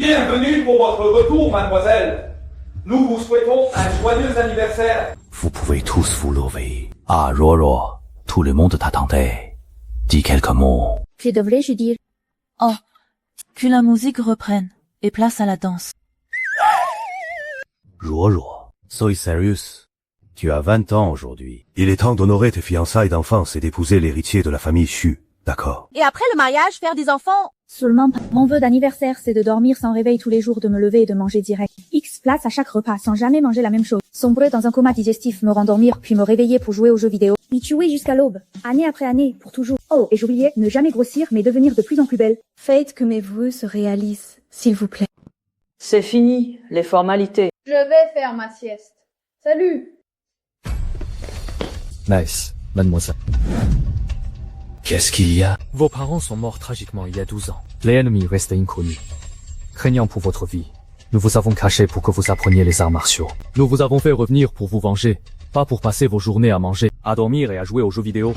Bienvenue pour votre retour, mademoiselle. Nous vous souhaitons un joyeux anniversaire. Vous pouvez tous vous lever. Ah, Roro, tout le monde t'attendait. Dis quelques mots. Je devrais lui dire. Oh, que la musique reprenne, et place à la danse. Roro, sois sérieux. Tu as 20 ans aujourd'hui. Il est temps d'honorer tes fiançailles d'enfance et d'épouser l'héritier de la famille Xu. D'accord. Et après le mariage, faire des enfants. Seulement, mon vœu d'anniversaire, c'est de dormir sans réveil tous les jours, de me lever et de manger direct. X place à chaque repas, sans jamais manger la même chose. Sombrer dans un coma digestif, me rendormir, puis me réveiller pour jouer aux jeux vidéo. M'y tuer jusqu'à l'aube, année après année, pour toujours. Oh, et j'oubliais, ne jamais grossir, mais devenir de plus en plus belle. Faites que mes vœux se réalisent, s'il vous plaît. C'est fini, les formalités. Je vais faire ma sieste. Salut! Nice, mademoiselle. Qu'est-ce qu'il y a? Vos parents sont morts tragiquement il y a 12 ans. L'ennemi reste inconnu. Craignant pour votre vie, nous vous avons caché pour que vous appreniez les arts martiaux. Nous vous avons fait revenir pour vous venger, pas pour passer vos journées à manger, à dormir et à jouer aux jeux vidéo.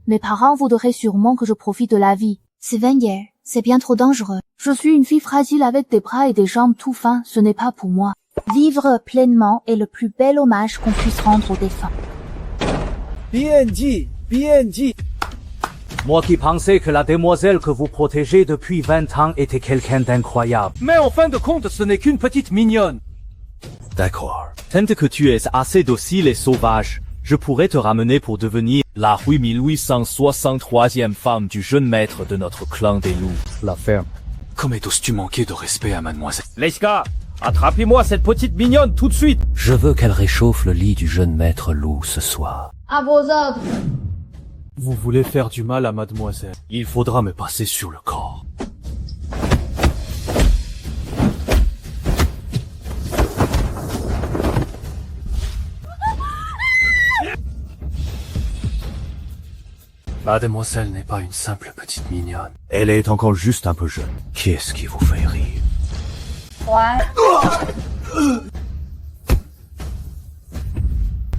Mes parents voudraient sûrement que je profite de la vie. C'est Wenger, c'est bien trop dangereux. Je suis une fille fragile avec des bras et des jambes tout fins, ce n'est pas pour moi. Vivre pleinement est le plus bel hommage qu'on puisse rendre aux défunts. Bien dit, bien dit. Moi qui pensais que la demoiselle que vous protégez depuis 20 ans était quelqu'un d'incroyable. Mais en fin de compte, ce n'est qu'une petite mignonne. D'accord. Tant que tu es assez docile et sauvage, je pourrais te ramener pour devenir la 8863e femme du jeune maître de notre clan des loups. La ferme. Comment oses-tu manquer de respect à mademoiselle? Les gars, attrapez-moi cette petite mignonne tout de suite. Je veux qu'elle réchauffe le lit du jeune maître loup ce soir. À vos ordres. Vous voulez faire du mal à mademoiselle. Il faudra me passer sur le corps. La demoiselle n'est pas une simple petite mignonne. Elle est encore juste un peu jeune. Qu'est-ce qui vous fait rire?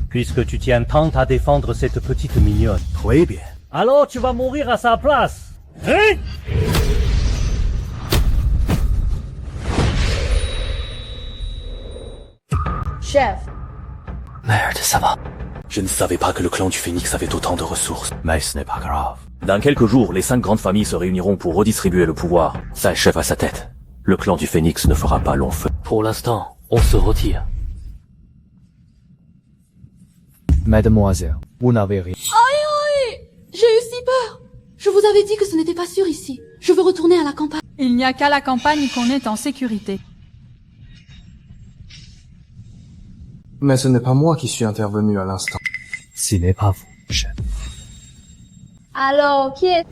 Puisque tu tiens tant à défendre cette petite mignonne. Très bien. Alors tu vas mourir à sa place. Hein? Chef. Merde, ça va. Je ne savais pas que le clan du Phénix avait autant de ressources. Mais ce n'est pas grave. Dans quelques jours, les 5 grandes familles se réuniront pour redistribuer le pouvoir. Ça chef à sa tête. Le clan du Phénix ne fera pas long feu. Pour l'instant, on se retire. Mademoiselle, vous n'avez rien. J'ai eu si peur. Je vous avais dit que ce n'était pas sûr ici. Je veux retourner à la campagne. Il n'y a qu'à la campagne qu'on est en sécurité. Mais ce n'est pas moi qui suis intervenu à l'instant. Ce n'est pas vous, chef. Alors, qui est...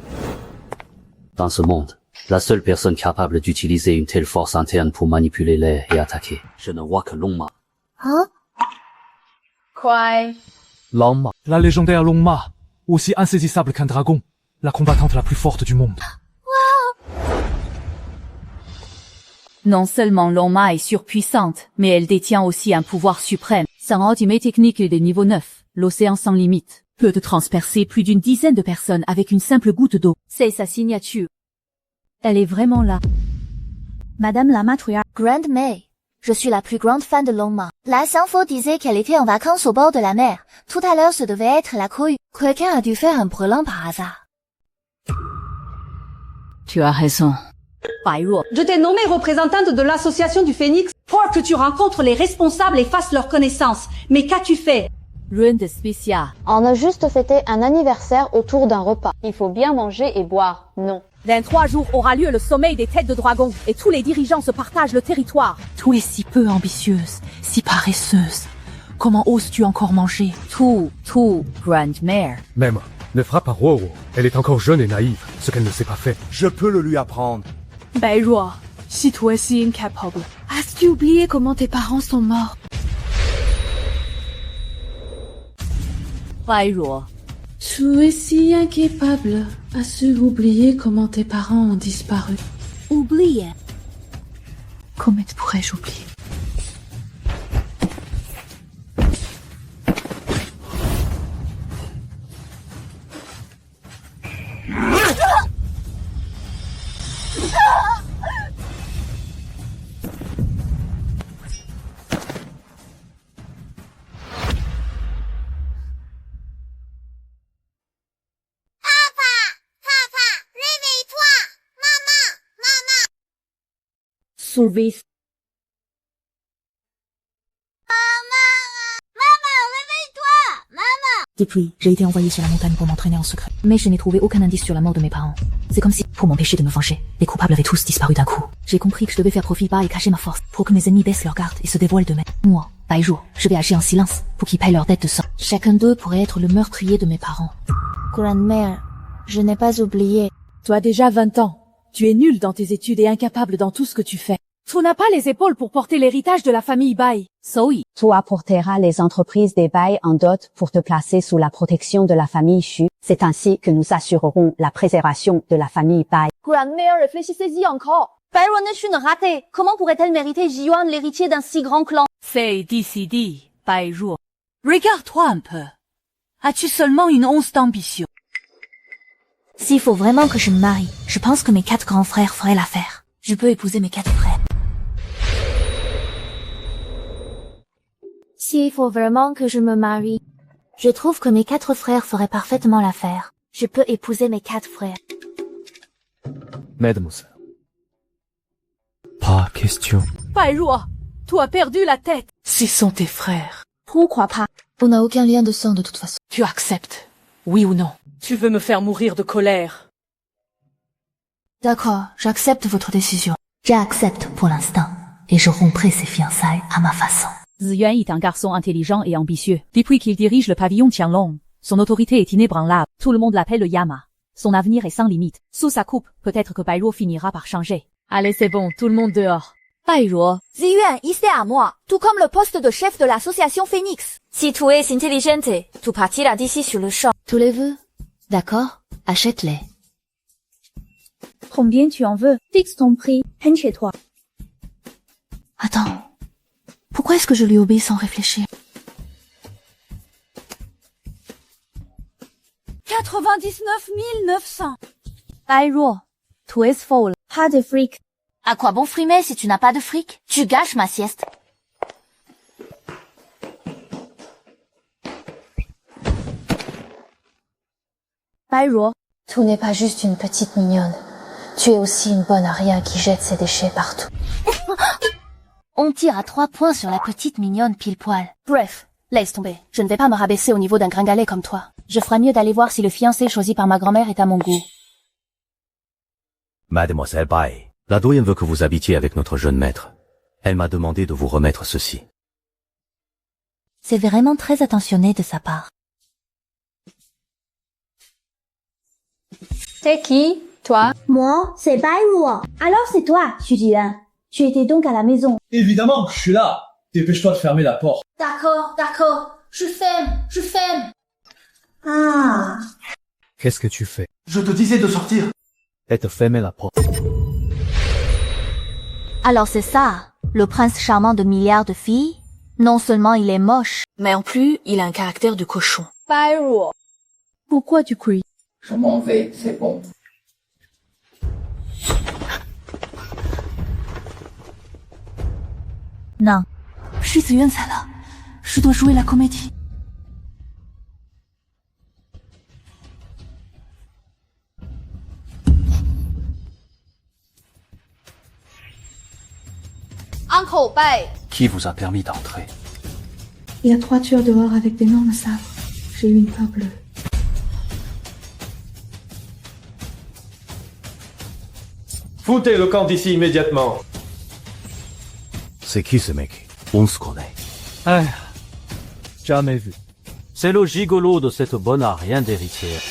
Dans ce monde, la seule personne capable d'utiliser une telle force interne pour manipuler l'air et attaquer, je ne vois que Longma. Hein? Quoi? Longma, la légendaire Longma, aussi insaisissable qu'un dragon, la combattante la plus forte du monde. Non seulement Longma est surpuissante, mais elle détient aussi un pouvoir suprême. Sa ultimate technique est de niveau 9, l'océan sans limite, peut transpercer plus d'une dizaine de personnes avec une simple goutte d'eau. C'est sa signature. Elle est vraiment là. Madame la matriarche. Grand Mei, je suis la plus grande fan de Longma. La Xiangfo disait qu'elle était en vacances au bord de la mer. Tout à l'heure, ce devait être la cohue. Quelqu'un a dû faire un brûlant par hasard. Tu as raison. Je t'ai nommée représentante de l'association du Phénix pour que tu rencontres les responsables et fasses leur connaissance. Mais qu'as-tu fait? Rien de spécial. On a juste fêté un anniversaire autour d'un repas. Il faut bien manger et boire, non. Dans 3 jours aura lieu le sommeil des têtes de dragon et tous les dirigeants se partagent le territoire. Tu es si peu ambitieuse, si paresseuse. Comment oses-tu encore manger? Tout, Grande Mère. Même, ne frappe pas Roro. Elle est encore jeune et naïve, ce qu'elle ne sait pas faire. Je peux le lui apprendre. Bairoi, si toi si incapable. As-tu oublié comment tes parents sont morts? Bairoi. Tu es si incapable. As-tu oublié comment tes parents ont disparu? Oublié. Comment pourrais-je oublier? soulever. Depuis, j'ai été envoyé sur la montagne pour m'entraîner en secret. Mais je n'ai trouvé aucun indice sur la mort de mes parents. C'est comme si, pour m'empêcher de me venger, les coupables avaient tous disparu d'un coup. J'ai compris que je devais faire profil bas et cacher ma force, pour que mes ennemis baissent leur garde et se dévoilent d'eux-mêmes. Moi, Baizhuo, je vais agir en silence, pour qu'ils payent leur dette de sang. Chacun d'eux pourrait être le meurtrier de mes parents. Grande-mère, je n'ai pas oublié. Tu as déjà 20 ans. Tu es nul dans tes études et incapable dans tout ce que tu fais. Tu n'as pas les épaules pour porter l'héritage de la famille Bai. Soyi. Tu apporteras les entreprises des Bai en dot pour te placer sous la protection de la famille Xu. C'est ainsi que nous assurerons la préservation de la famille Bai. Grande-mère, réfléchissez-y encore. Bairou n'est une ratée. Comment pourrait-elle mériter Jiyuan, l'héritier d'un si grand clan? C'est décidé, Baizhuo. Regarde-toi un peu. As-tu seulement une once d'ambition? S'il faut vraiment que je me marie, je pense que mes 4 grands frères feraient l'affaire. Je peux épouser mes 4 frères. S'il faut vraiment que je me marie, je trouve que mes 4 frères feraient parfaitement l'affaire. Je peux épouser mes 4 frères. Mademoiselle. Pas question. Baizhuo, tu as perdu la tête. Ce sont tes frères. Pourquoi pas? On n'a aucun lien de sang de toute façon. Tu acceptes, oui ou non? Tu veux me faire mourir de colère? D'accord, j'accepte votre décision. J'accepte pour l'instant, et je romprai ces fiançailles à ma façon. Ziyuan est un garçon intelligent et ambitieux. Depuis qu'il dirige le pavillon Qianlong, son autorité est inébranlable. Tout le monde l'appelle le Yama. Son avenir est sans limite. Sous sa coupe, peut-être que Baizhuo finira par changer. Allez, c'est bon, tout le monde dehors. Baizhuo. Ziyuan, ici à moi, tout comme le poste de chef de l'association Phoenix. Si tu es intelligente, tu partiras d'ici sur le champ. Tu les veux? D'accord, achète-les. Combien tu en veux? Fixe ton prix, haine chez toi. Attends. Pourquoi est-ce que je lui obéis sans réfléchir? 99 900. Baizhuo, tu es folle. Pas de fric. À quoi bon frimer si tu n'as pas de fric? Tu gâches ma sieste. Baizhuo, tu n'es pas juste une petite mignonne. Tu es aussi une bonne à rien qui jette ses déchets partout. On tire à 3 points sur la petite mignonne pile poil. Bref, laisse tomber. Je ne vais pas me rabaisser au niveau d'un gringalet comme toi. Je ferais mieux d'aller voir si le fiancé choisi par ma grand-mère est à mon goût. Mademoiselle Bai, la doyenne veut que vous habitiez avec notre jeune maître. Elle m'a demandé de vous remettre ceci. C'est vraiment très attentionné de sa part. C'est qui, toi? Moi, c'est Baizhuo. Alors c'est toi, Xujilin. Tu étais donc à la maison. Évidemment, je suis là. Dépêche-toi de fermer la porte. D'accord, d'accord. Je ferme. Ah. Qu'est-ce que tu fais? Je te disais de sortir. Elle te ferme la porte. Alors c'est ça, le prince charmant de milliards de filles? Non seulement il est moche, Mais en plus, il a un caractère de cochon. Baizhuo. Pourquoi tu cries? Je m'en vais, c'est bon. Non. Je suis Ziyuan là. Je dois jouer la comédie. Uncle Bai. Qui vous a permis d'entrer? Il y a 3 tueurs dehors avec d'énormes sabres. J'ai eu une peur bleue. Foutez le camp d'ici immédiatement. C'est qui ce mec? On se connaît. Ah, jamais vu. C'est le gigolo de cette bonne à rien d'héritière.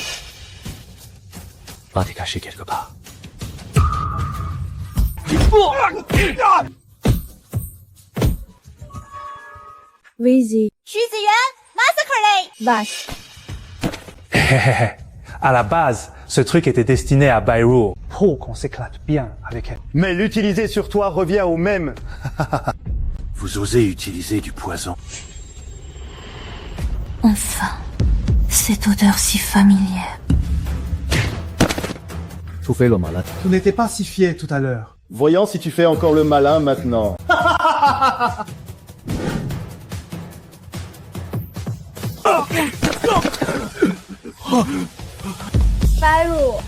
Va te cacher quelque part. Easy. Ziyuan, massacre-les! Vache. À la base, ce truc était destiné à Baizhuo. Trop qu'on s'éclate bien avec elle. Mais l'utiliser sur toi revient au même. Vous osez utiliser du poison. Enfin. Cette odeur si familière. Tu fais le malade. Tu n'étais pas si fier tout à l'heure. Voyons si tu fais encore le malin maintenant. Baizhuo.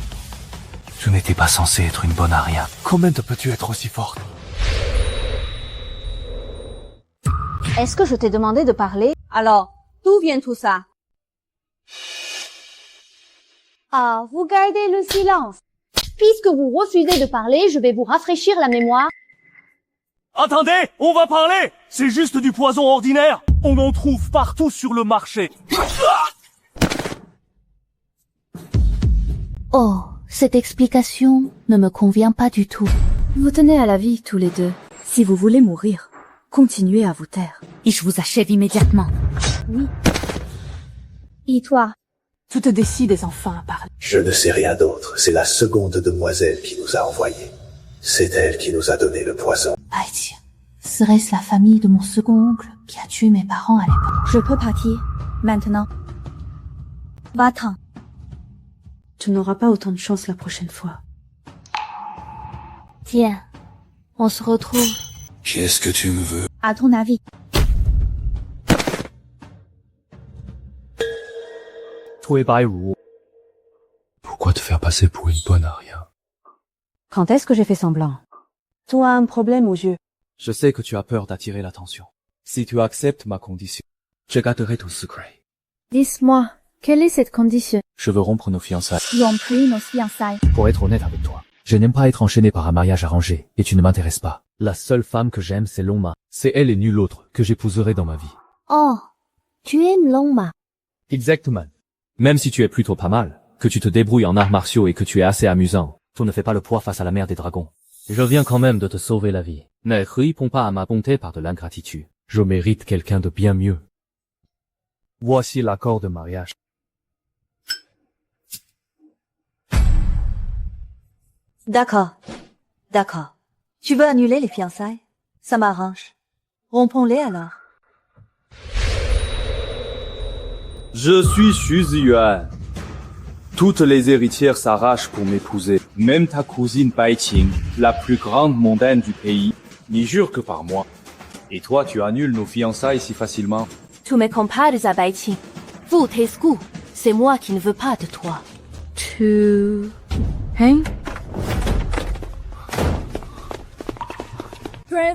Tu n'étais pas censé être une bonne à rien. Comment peux-tu être aussi forte? Est-ce que je t'ai demandé de parler? Alors, d'où vient tout ça? Ah, vous gardez le silence. Puisque vous refusez de parler, je vais vous rafraîchir la mémoire. Attendez, on va parler! C'est juste du poison ordinaire! On en trouve partout sur le marché! Oh, cette explication ne me convient pas du tout. Vous tenez à la vie tous les deux. Si vous voulez mourir, continuez à vous taire. Et je vous achève immédiatement. Oui. Et toi? Tu te décides enfin à parler. Je ne sais rien d'autre. C'est la seconde demoiselle qui nous a envoyés. C'est elle qui nous a donné le poison. Aïe, serait-ce la famille de mon second oncle qui a tué mes parents à l'époque? Je peux partir. Maintenant. Va-t'en. Tu n'auras pas autant de chance la prochaine fois. Tiens, on se retrouve. Qu'est-ce que tu me veux? À ton avis. Pourquoi te faire passer pour une bonne à rien? Quand est-ce que j'ai fait semblant? Toi as un problème aux yeux. Je sais que tu as peur d'attirer l'attention. Si tu acceptes ma condition, je garderai ton secret. Dis-moi, quelle est cette condition? Je veux rompre nos fiançailles. Non plus nos fiançailles. Pour être honnête avec toi, je n'aime pas être enchaîné par un mariage arrangé, et tu ne m'intéresses pas. La seule femme que j'aime, c'est Longma. C'est elle et nulle autre que j'épouserai dans ma vie. Oh, tu aimes Longma. Exactement. Même si tu es plutôt pas mal, que tu te débrouilles en arts martiaux et que tu es assez amusant, tu ne fais pas le poids face à la mère des dragons. Je viens quand même de te sauver la vie. Ne réponds pas à ma bonté par de l'ingratitude. Je mérite quelqu'un de bien mieux. Voici l'accord de mariage. D'accord. D'accord. Tu veux annuler les fiançailles? Ça m'arrange. Rompons-les alors. Je suis Xu Ziyuan. Toutes les héritières s'arrachent pour m'épouser. Même ta cousine Bai Qing, la plus grande mondaine du pays, n'y jure que par moi. Et toi, tu annules nos fiançailles si facilement. Tu me compares à Bai Qing. Vous, tes goûts, c'est moi qui ne veux pas de toi. Hein?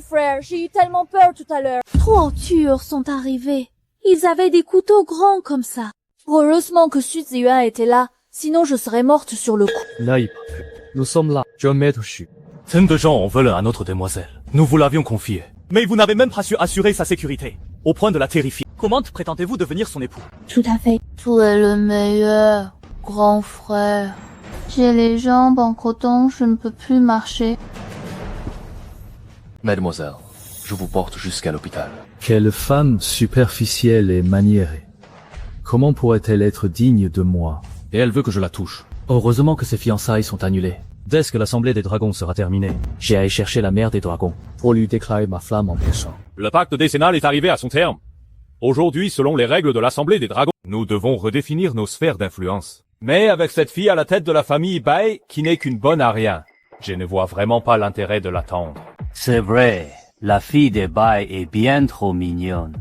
Frère, j'ai eu tellement peur tout à l'heure. Trois tueurs sont arrivés. Ils avaient des couteaux grands comme ça. Heureusement que Xu Ziyuan était là, sinon je serais morte sur le coup. N'aille pas plus. Nous sommes là. John Maître Xu. Tant de gens en veulent à notre demoiselle. Nous vous l'avions confiée. Mais vous n'avez même pas su assurer sa sécurité, au point de la terrifier. Comment prétendez-vous devenir son époux? Tout à fait. Tu es le meilleur, grand frère. J'ai les jambes en coton, je ne peux plus marcher. Mademoiselle, je vous porte jusqu'à l'hôpital. Quelle femme superficielle et maniérée. Comment pourrait-elle être digne de moi? Et elle veut que je la touche. Heureusement que ses fiançailles sont annulées. Dès que l'assemblée des dragons sera terminée, j'ai à aller chercher la mère des dragons pour lui déclarer ma flamme en péchant. Le pacte décennal est arrivé à son terme. Aujourd'hui, selon les règles de l'assemblée des dragons, nous devons redéfinir nos sphères d'influence. Mais avec cette fille à la tête de la famille Bai, qui n'est qu'une bonne à rien, je ne vois vraiment pas l'intérêt de l'attendre. C'est vrai, la fille des Bai est bien trop mignonne.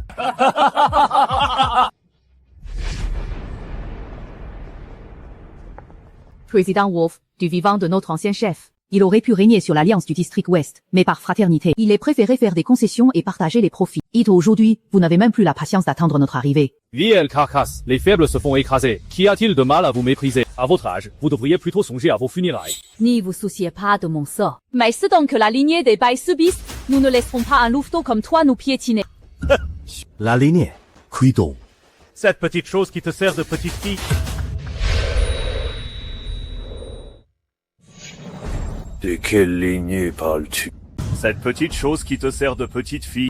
Président Wolf, du vivant de notre ancien chef. Il aurait pu régner sur l'alliance du district ouest, mais par fraternité, il est préféré faire des concessions et partager les profits. Et aujourd'hui, vous n'avez même plus la patience d'attendre notre arrivée. Viel carcasse, les faibles se font écraser. Qu'y a-t-il de mal à vous mépriser? À votre âge, vous devriez plutôt songer à vos funérailles. N'y vous souciez pas de mon sort. Mais c'est donc que la lignée des Bai subisse, nous ne laisserons pas un louveteau comme toi nous piétiner. La lignée, qui donc? Cette petite chose qui te sert de petite fille. De quelle lignée parles-tu? Cette petite chose qui te sert de petite fille.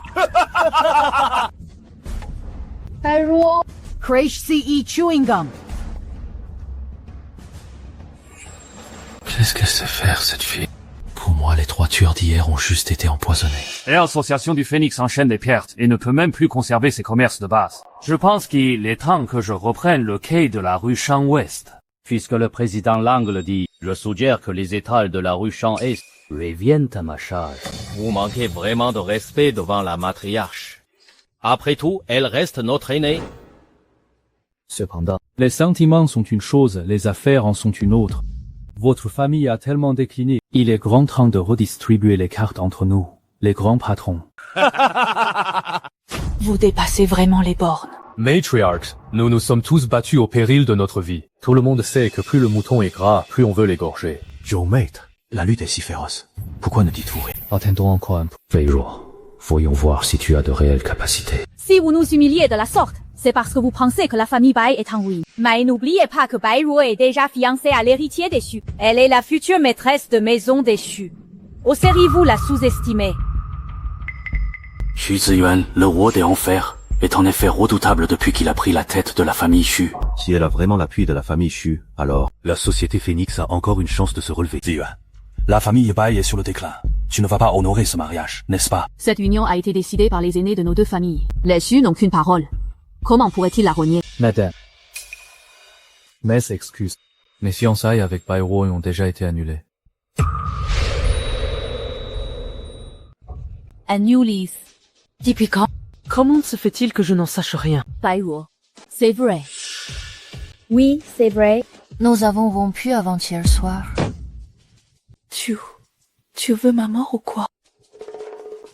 Crash CE Chewing Gum. Qu'est-ce qu'elle sait faire, cette fille? Pour moi, les 3 tueurs d'hier ont juste été empoisonnés. L'Association du Phénix enchaîne des pertes et ne peut même plus conserver ses commerces de base. Je pense qu'il est temps que je reprenne le quai de la rue Champ-Ouest. Puisque le président Lang le dit, je suggère que les étals de la rue Champ-Est reviennent à ma charge. Vous manquez vraiment de respect devant la matriarche. Après tout, elle reste notre aînée. Cependant, les sentiments sont une chose, les affaires en sont une autre. Votre famille a tellement décliné, il est grand temps de redistribuer les cartes entre nous, les grands patrons. Vous dépassez vraiment les bornes. Matriarch, nous nous sommes tous battus au péril de notre vie. Tout le monde sait que plus le mouton est gras, plus on veut l'égorger. Joe Maître, la lutte est si féroce. Pourquoi ne dites-vous rien? Attendons encore un peu. Beirut, voyons voir si tu as de réelles capacités. Si vous nous humiliez de la sorte, c'est parce que vous pensez que la famille Bai est en ruine. Mais n'oubliez pas que Bairuo est déjà fiancée à l'héritier déchu. Elle est la future maîtresse de maison déchue. Oseriez-vous la sous-estimer? Xu Ziyuan, le roi des enfers, est en effet redoutable depuis qu'il a pris la tête de la famille Xu. Si elle a vraiment l'appui de la famille Xu, alors la société Phénix a encore une chance de se relever. Ziyuan, la famille Bai est sur le déclin. Tu ne vas pas honorer ce mariage, n'est-ce pas? Cette union a été décidée par les aînés de nos deux familles. Les Xu n'ont qu'une parole. Comment pourrait-il la renier? Madame. Mes excuses. Mes fiançailles avec Bairuo ont déjà été annulées. A new lease. Depuis quand? Comment se fait-il que je n'en sache rien? Bairuo. C'est vrai. Oui, c'est vrai. Nous avons rompu avant-hier soir. Tu veux ma mort ou quoi?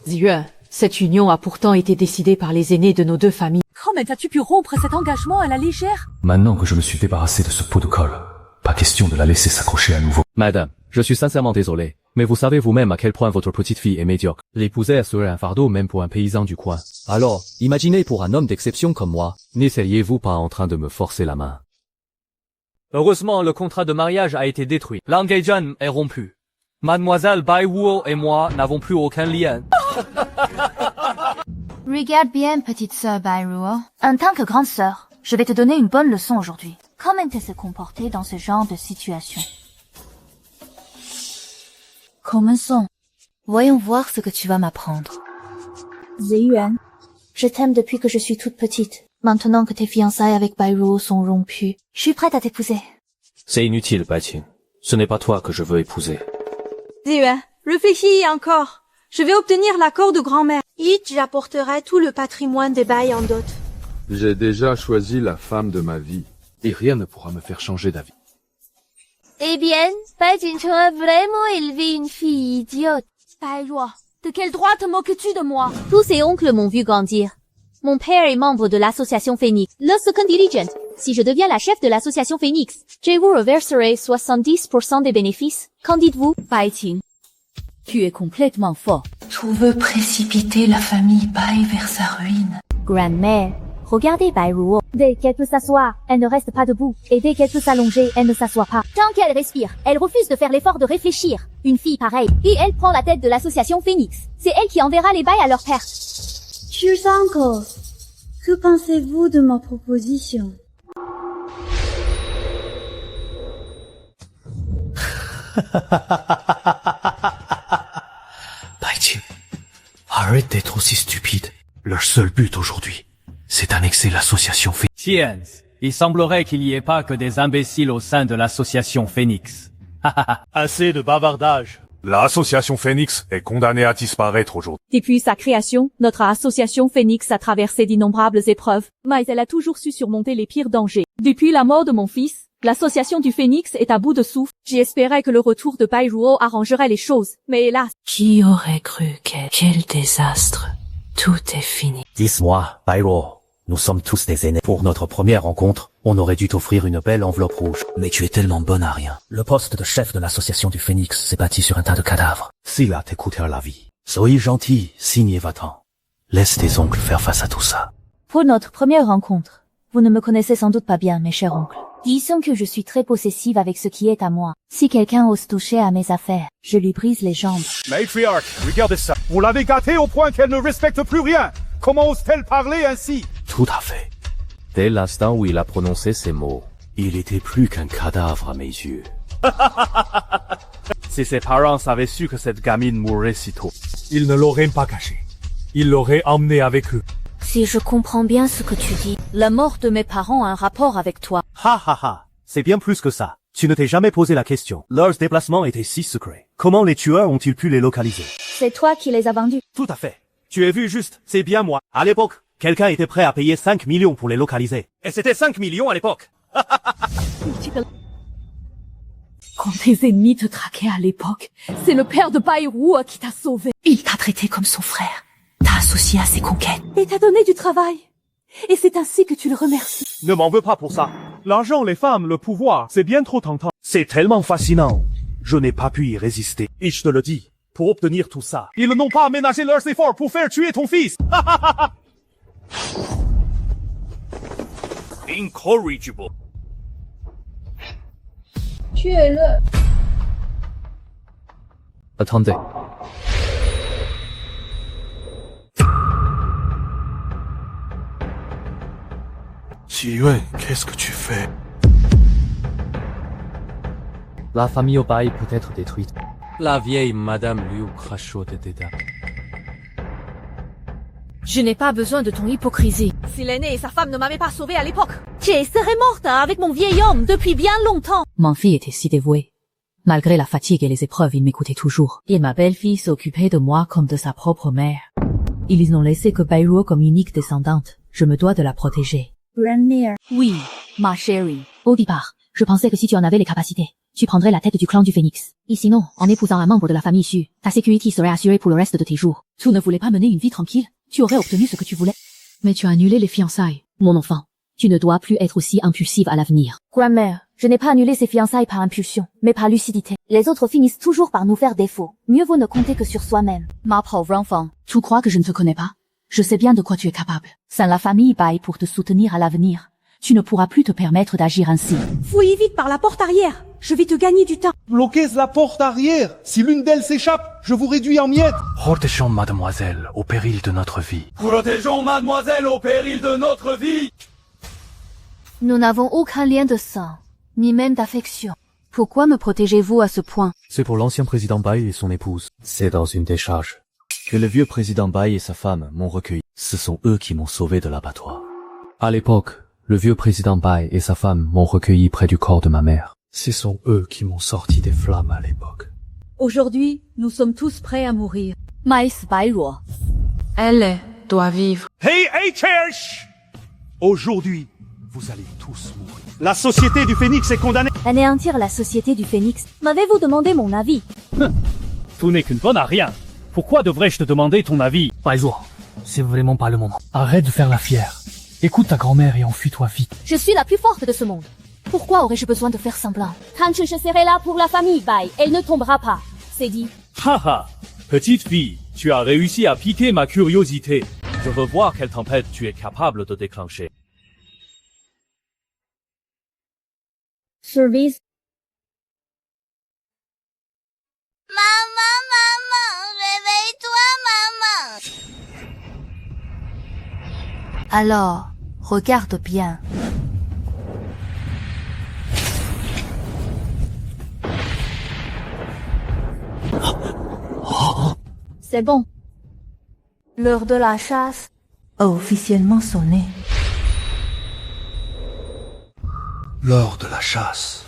Ziyuan, cette union a pourtant été décidée par les aînés de nos deux familles. Comment as-tu pu rompre cet engagement à la légère? Maintenant que je me suis débarrassé de ce pot de colle, pas question de la laisser s'accrocher à nouveau. Madame, je suis sincèrement désolé, mais vous savez vous-même à quel point votre petite fille est médiocre. L'épouser serait un fardeau même pour un paysan du coin. Alors, imaginez pour un homme d'exception comme moi, n'essayez-vous pas en train de me forcer la main? Heureusement, le contrat de mariage a été détruit. L'engagement est rompu. Mademoiselle Bairuo et moi n'avons plus aucun lien. Regarde bien, petite sœur Bairuo. En tant que grande sœur, je vais te donner une bonne leçon aujourd'hui. Comment se comporter dans ce genre de situation? Commençons. Voyons voir ce que tu vas m'apprendre. Ziyuan, Je t'aime depuis que je suis toute petite. Maintenant que tes fiançailles avec Bairuo sont rompues, je suis prête à t'épouser. C'est inutile, Baiqing. Ce n'est pas toi que je veux épouser. Ziyuan, réfléchis encore. Je vais obtenir l'accord de grand-mère. J'apporterai tout le patrimoine des Bai en dot. J'ai déjà choisi la femme de ma vie, et rien ne pourra me faire changer d'avis. Eh bien, Baiqing a vraiment élevé une fille idiote. Bairuo, de quel droit te moques-tu de moi? Tous ses oncles m'ont vu grandir. Mon père est membre de l'association Phoenix. Le second dirigent. Si je deviens la chef de l'association Phoenix, je vous reverserai 70% des bénéfices. Qu'en dites-vous? Baiqing, tu es complètement fort. Tu veux précipiter la famille Bai vers sa ruine. Grand-mère, regardez Bairuo. Dès qu'elle peut s'asseoir, elle ne reste pas debout. Et dès qu'elle peut s'allonger, elle ne s'assoit pas. Tant qu'elle respire, elle refuse de faire l'effort de réfléchir. Une fille pareille. Et elle prend la tête de l'association Phoenix. C'est elle qui enverra les Bai à leur père. Chers uncles, que pensez-vous de ma proposition? Baiqing, arrête d'être aussi stupide. Leur seul but aujourd'hui, c'est d'annexer l'association Phoenix. Tiens, il semblerait qu'il n'y ait pas que des imbéciles au sein de l'association Phoenix. Assez de bavardage. L'association Phoenix est condamnée à disparaître aujourd'hui. Depuis sa création, notre association Phoenix a traversé d'innombrables épreuves, mais elle a toujours su surmonter les pires dangers. Depuis la mort de mon fils, l'association du Phoenix est à bout de souffle. J'espérais que le retour de Bairuo arrangerait les choses, mais hélas. Qui aurait cru quel désastre. Tout est fini. Dis-moi, Bairuo, nous sommes tous des aînés. Pour notre première rencontre, on aurait dû t'offrir une belle enveloppe rouge. Mais tu es tellement bonne à rien. Le poste de chef de l'association du Phénix s'est bâti sur un tas de cadavres. Si là te coûtera la vie, soyez gentil, signe et va-t'en. Laisse tes oncles faire face à tout ça. Pour notre première rencontre, vous ne me connaissez sans doute pas bien, mes chers oncles. Disons que je suis très possessive avec ce qui est à moi. Si quelqu'un ose toucher à mes affaires, je lui brise les jambes. Matriarch, regardez ça. Vous l'avez gâtée au point qu'elle ne respecte plus rien. Comment ose-t-elle parler ainsi? Tout à fait. Dès l'instant où il a prononcé ces mots, il était plus qu'un cadavre à mes yeux. Si ses parents avaient su que cette gamine mourrait si tôt, ils ne l'auraient pas cachée. Ils l'auraient emmenée avec eux. Si je comprends bien ce que tu dis, La mort de mes parents a un rapport avec toi. Ha ha ha. C'est bien plus que ça. Tu ne t'es jamais posé la question. Leurs déplacements étaient si secrets. Comment les tueurs ont-ils pu les localiser? C'est toi qui les as vendus. Tout à fait. Tu as vu juste, c'est bien moi. À l'époque, quelqu'un était prêt à payer 5 millions pour les localiser. Et c'était 5 millions à l'époque. Quand tes ennemis te traquaient à l'époque, c'est le père de Bairuo qui t'a sauvé. Il t'a traité comme son frère. T'as associé à ses conquêtes. Et t'a donné du travail. Et c'est ainsi que tu le remercies. Ne m'en veux pas pour ça. L'argent, les femmes, le pouvoir, c'est bien trop tentant. C'est tellement fascinant. Je n'ai pas pu y résister. Et je te le dis, pour obtenir tout ça, ils n'ont pas aménagé leurs efforts pour faire tuer ton fils. Incorrigible. Tuez-le. Attendez. Ziyuan, qu'est-ce que tu fais? La famille Bai peut être détruite. La vieille Madame Liu crachote des dents. Je n'ai pas besoin de ton hypocrisie. Si l'aîné et sa femme ne m'avaient pas sauvé à l'époque, je serais morte avec mon vieil homme depuis bien longtemps. Mon fils était si dévoué. Malgré la fatigue et les épreuves, il m'écoutait toujours. Et ma belle-fille s'occupait de moi comme de sa propre mère. Ils n'ont laissé que Bairuo comme unique descendante. Je me dois de la protéger. Grandmère. Oui, ma chérie. Au départ, je pensais que si tu en avais les capacités, tu prendrais la tête du clan du Phénix. Et sinon, en épousant un membre de la famille Xu, ta sécurité serait assurée pour le reste de tes jours. Tu ne voulais pas mener une vie tranquille, tu aurais obtenu ce que tu voulais. Mais tu as annulé les fiançailles. Mon enfant, tu ne dois plus être aussi impulsive à l'avenir. Grand-mère, je n'ai pas annulé ces fiançailles par impulsion, mais par lucidité. Les autres finissent toujours par nous faire défaut. Mieux vaut ne compter que sur soi-même. Ma pauvre enfant, tu crois que je ne te connais pas? Je sais bien de quoi tu es capable. Sans la famille Bai pour te soutenir à l'avenir, tu ne pourras plus te permettre d'agir ainsi. Fouille vite par la porte arrière. Je vais te gagner du temps. Bloquez la porte arrière. Si l'une d'elles s'échappe, je vous réduis en miettes. Protégeons mademoiselle au péril de notre vie. Protégeons mademoiselle au péril de notre vie. Nous n'avons aucun lien de sang, ni même d'affection. Pourquoi me protégez-vous à ce point? C'est pour l'ancien président Bai et son épouse. C'est dans une décharge que le vieux président Bai et sa femme m'ont recueilli. Ce sont eux qui m'ont sauvé de l'abattoir. À l'époque, le vieux président Bai et sa femme m'ont recueilli près du corps de ma mère. Ce sont eux qui m'ont sorti des flammes à l'époque. Aujourd'hui, nous sommes tous prêts à mourir. Maïs Bairuo. Elle doit vivre. Hey, church! Aujourd'hui, vous allez tous mourir. La société du Phénix est condamnée. Anéantir la société du Phénix. M'avez-vous demandé mon avis? Tu n'es qu'une bonne à rien. Pourquoi devrais-je te demander ton avis? Baizuo, c'est vraiment pas le moment. Arrête de faire la fière. Écoute ta grand-mère et enfuis-toi vite. Je suis la plus forte de ce monde. Pourquoi aurais-je besoin de faire semblant? Quand je serai là pour la famille Bai, elle ne tombera pas. C'est dit. Haha, petite fille, tu as réussi à piquer ma curiosité. Je veux voir quelle tempête tu es capable de déclencher. Service. Alors, regarde bien. C'est bon. L'heure de la chasse a officiellement sonné. L'heure de la chasse.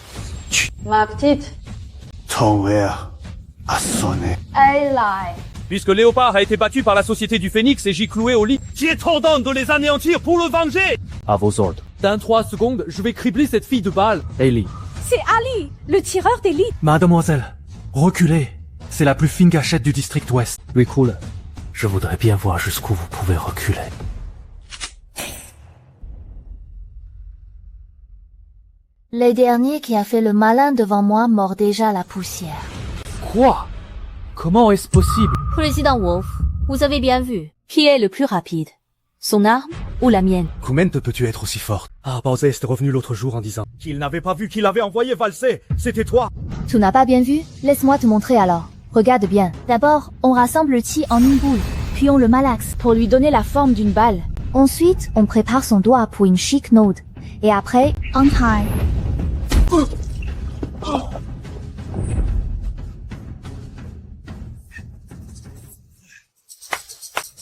Ma petite. Ton heure a sonné. Elle lie. Puisque Léopard a été battu par la société du Phénix et j'y cloué au lit, qui est tendance de les anéantir pour le venger. À vos ordres. Dans 3 secondes, je vais cribler cette fille de balle. Ellie. C'est Ali, le tireur d'élite. Mademoiselle, reculez. C'est la plus fine gâchette du district ouest. Lui cool. Je voudrais bien voir jusqu'où vous pouvez reculer. Les derniers qui a fait le malin devant moi mordent déjà la poussière. Quoi? Comment est-ce possible? Président Wolf, vous avez bien vu. Qui est le plus rapide? Son arme ou la mienne? Comment peux-tu être aussi forte? Ah, Bowser est revenu l'autre jour en disant qu'il n'avait pas vu qu'il avait envoyé valser. C'était toi. Tu n'as pas bien vu? Laisse-moi te montrer alors. Regarde bien. D'abord, on rassemble le Ti en une boule, puis on le malaxe pour lui donner la forme d'une balle. Ensuite, on prépare son doigt pour une chic node. Et après, on high.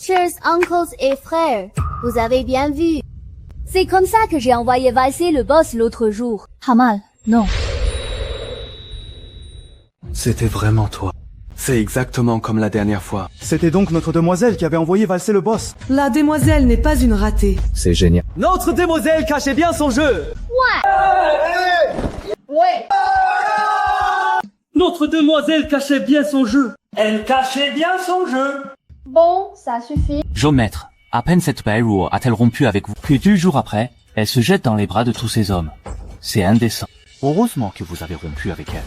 Chers uncles et frères, vous avez bien vu. C'est comme ça que j'ai envoyé valser le boss l'autre jour. Hamal, non. C'était vraiment toi. C'est exactement comme la dernière fois. C'était donc notre demoiselle qui avait envoyé valser le boss. La demoiselle n'est pas une ratée. C'est génial. Notre demoiselle cachait bien son jeu. Ouais. Notre demoiselle cachait bien son jeu. Elle cachait bien son jeu. Bon, ça suffit. Maître, à peine cette Bairuo a-t-elle rompu avec vous, puis 2 jours après, elle se jette dans les bras de tous ces hommes. C'est indécent. Heureusement que vous avez rompu avec elle.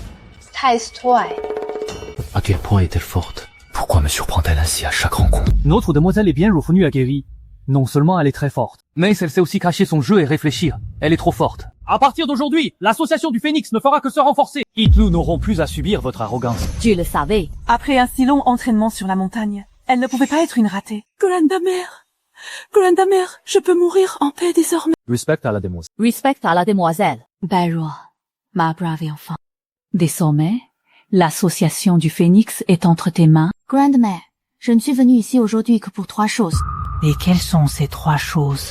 À quel point est-elle forte? Pourquoi me surprend-elle ainsi à chaque rencontre? Notre demoiselle est bien revenue aguerrie. Non seulement elle est très forte, mais elle sait aussi cacher son jeu et réfléchir. Elle est trop forte. À partir d'aujourd'hui, l'association du Phénix ne fera que se renforcer. Nous n'aurons plus à subir votre arrogance. Tu le savais. Après un si long entraînement sur la montagne, elle ne pouvait pas être une ratée. Grandamer, je peux mourir en paix désormais. Respect à la demoiselle. Respect à la demoiselle. Bairuo, ma brave enfant. Désormais, l'association du Phénix est entre tes mains. Grandmère, je ne suis venue ici aujourd'hui que pour 3 choses. Et quelles sont ces 3 choses?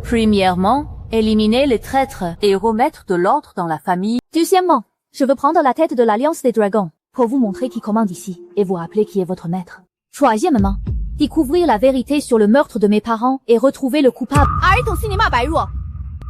Premièrement, éliminer les traîtres et remettre de l'ordre dans la famille. Deuxièmement, je veux prendre la tête de l'Alliance des Dragons pour vous montrer qui commande ici et vous rappeler qui est votre maître. Troisièmement, découvrir la vérité sur le meurtre de mes parents et retrouver le coupable. Arrête ton cinéma, Bairuo.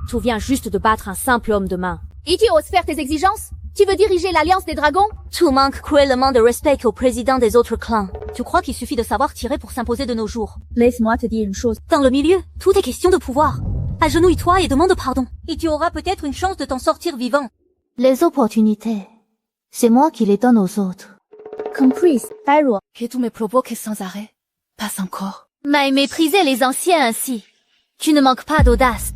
Tu viens juste de battre un simple homme de main. Et tu oses faire tes exigences? Tu veux diriger l'Alliance des Dragons? Tu manques cruellement de respect au président des autres clans. Tu crois qu'il suffit de savoir tirer pour s'imposer de nos jours? Laisse-moi te dire une chose. Dans le milieu, tout est question de pouvoir. Agenouille-toi et demande pardon. Et tu auras peut-être une chance de t'en sortir vivant. Les opportunités, c'est moi qui les donne aux autres. Comprise, Bairuo. Que tu me provoques sans arrêt. Pas encore. Mais mépriser les anciens ainsi. Tu ne manques pas d'audace.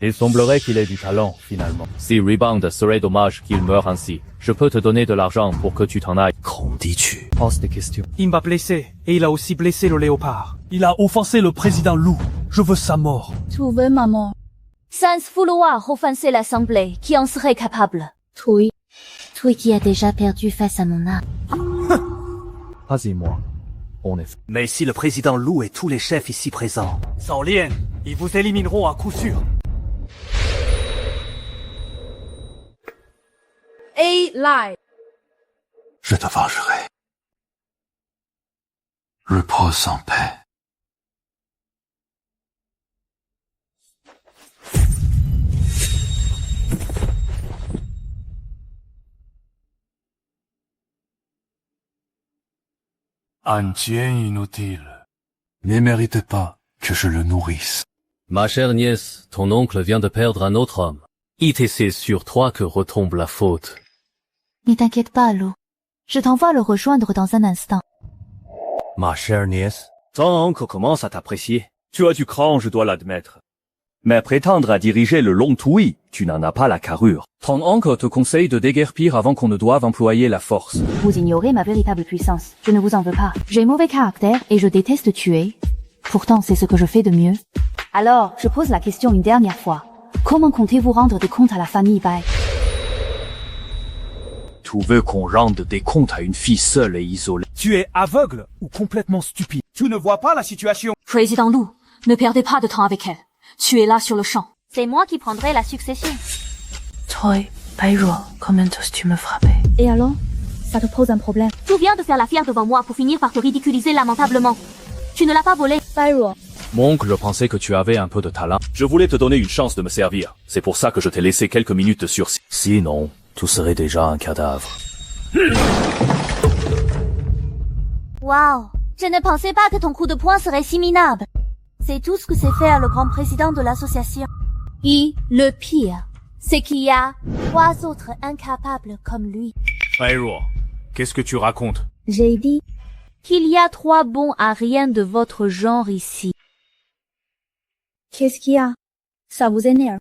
Il semblerait qu'il ait du talent, finalement. Si Rebound serait dommage qu'il meure ainsi, je peux te donner de l'argent pour que tu t'en ailles. Qu'en dis-tu? Pose des questions. Il m'a blessé, et il a aussi blessé le léopard. Il a offensé le président Lou. Je veux sa mort. Tu veux ma mort? Sans vouloir offenser l'Assemblée, qui en serait capable? Toi qui as déjà perdu face à mon âme. Pas et moi. En effet. Mais si le président Lou et tous les chefs ici présents... Sans lien, ils vous élimineront à coup sûr. Je te vengerai. Repose en paix. Un tien inutile ne mérite pas que je le nourrisse. Ma chère nièce, ton oncle vient de perdre un autre homme. Et c'est sur toi que retombe la faute. Ne t'inquiète pas, Lou. Je t'envoie le rejoindre dans un instant. Ma chère nièce, ton oncle commence à t'apprécier. Tu as du cran, je dois l'admettre. Mais prétendre à diriger le Long Tui, tu n'en as pas la carrure. Ton oncle te conseille de déguerpir avant qu'on ne doive employer la force. Vous ignorez ma véritable puissance. Je ne vous en veux pas. J'ai mauvais caractère et je déteste tuer. Pourtant, c'est ce que je fais de mieux. Alors, je pose la question une dernière fois. Comment comptez-vous rendre des comptes à la famille Bai? Tu veux qu'on rende des comptes à une fille seule et isolée? Tu es aveugle ou complètement stupide? Tu ne vois pas la situation? Président Lou, ne perdez pas de temps avec elle. Tu es là sur le champ. C'est moi qui prendrai la succession. Toi, Bairuo, comment oses-tu me frapper? Et alors? Ça te pose un problème? Tu viens de faire la fière devant moi pour finir par te ridiculiser lamentablement. Tu ne l'as pas volé, Bairuo. Mon oncle, je pensais que tu avais un peu de talent. Je voulais te donner une chance de me servir. C'est pour ça que je t'ai laissé quelques minutes de sursis. Sinon, tu serais déjà un cadavre. Waouh! Je ne pensais pas que ton coup de poing serait si minable. C'est tout ce que sait faire le grand président de l'association. Et le pire, c'est qu'il y a 3 autres incapables comme lui. Bairuo, qu'est-ce que tu racontes? J'ai dit qu'il y a 3 bons à rien de votre genre ici. Qu'est-ce qu'il y a? Ça vous énerve?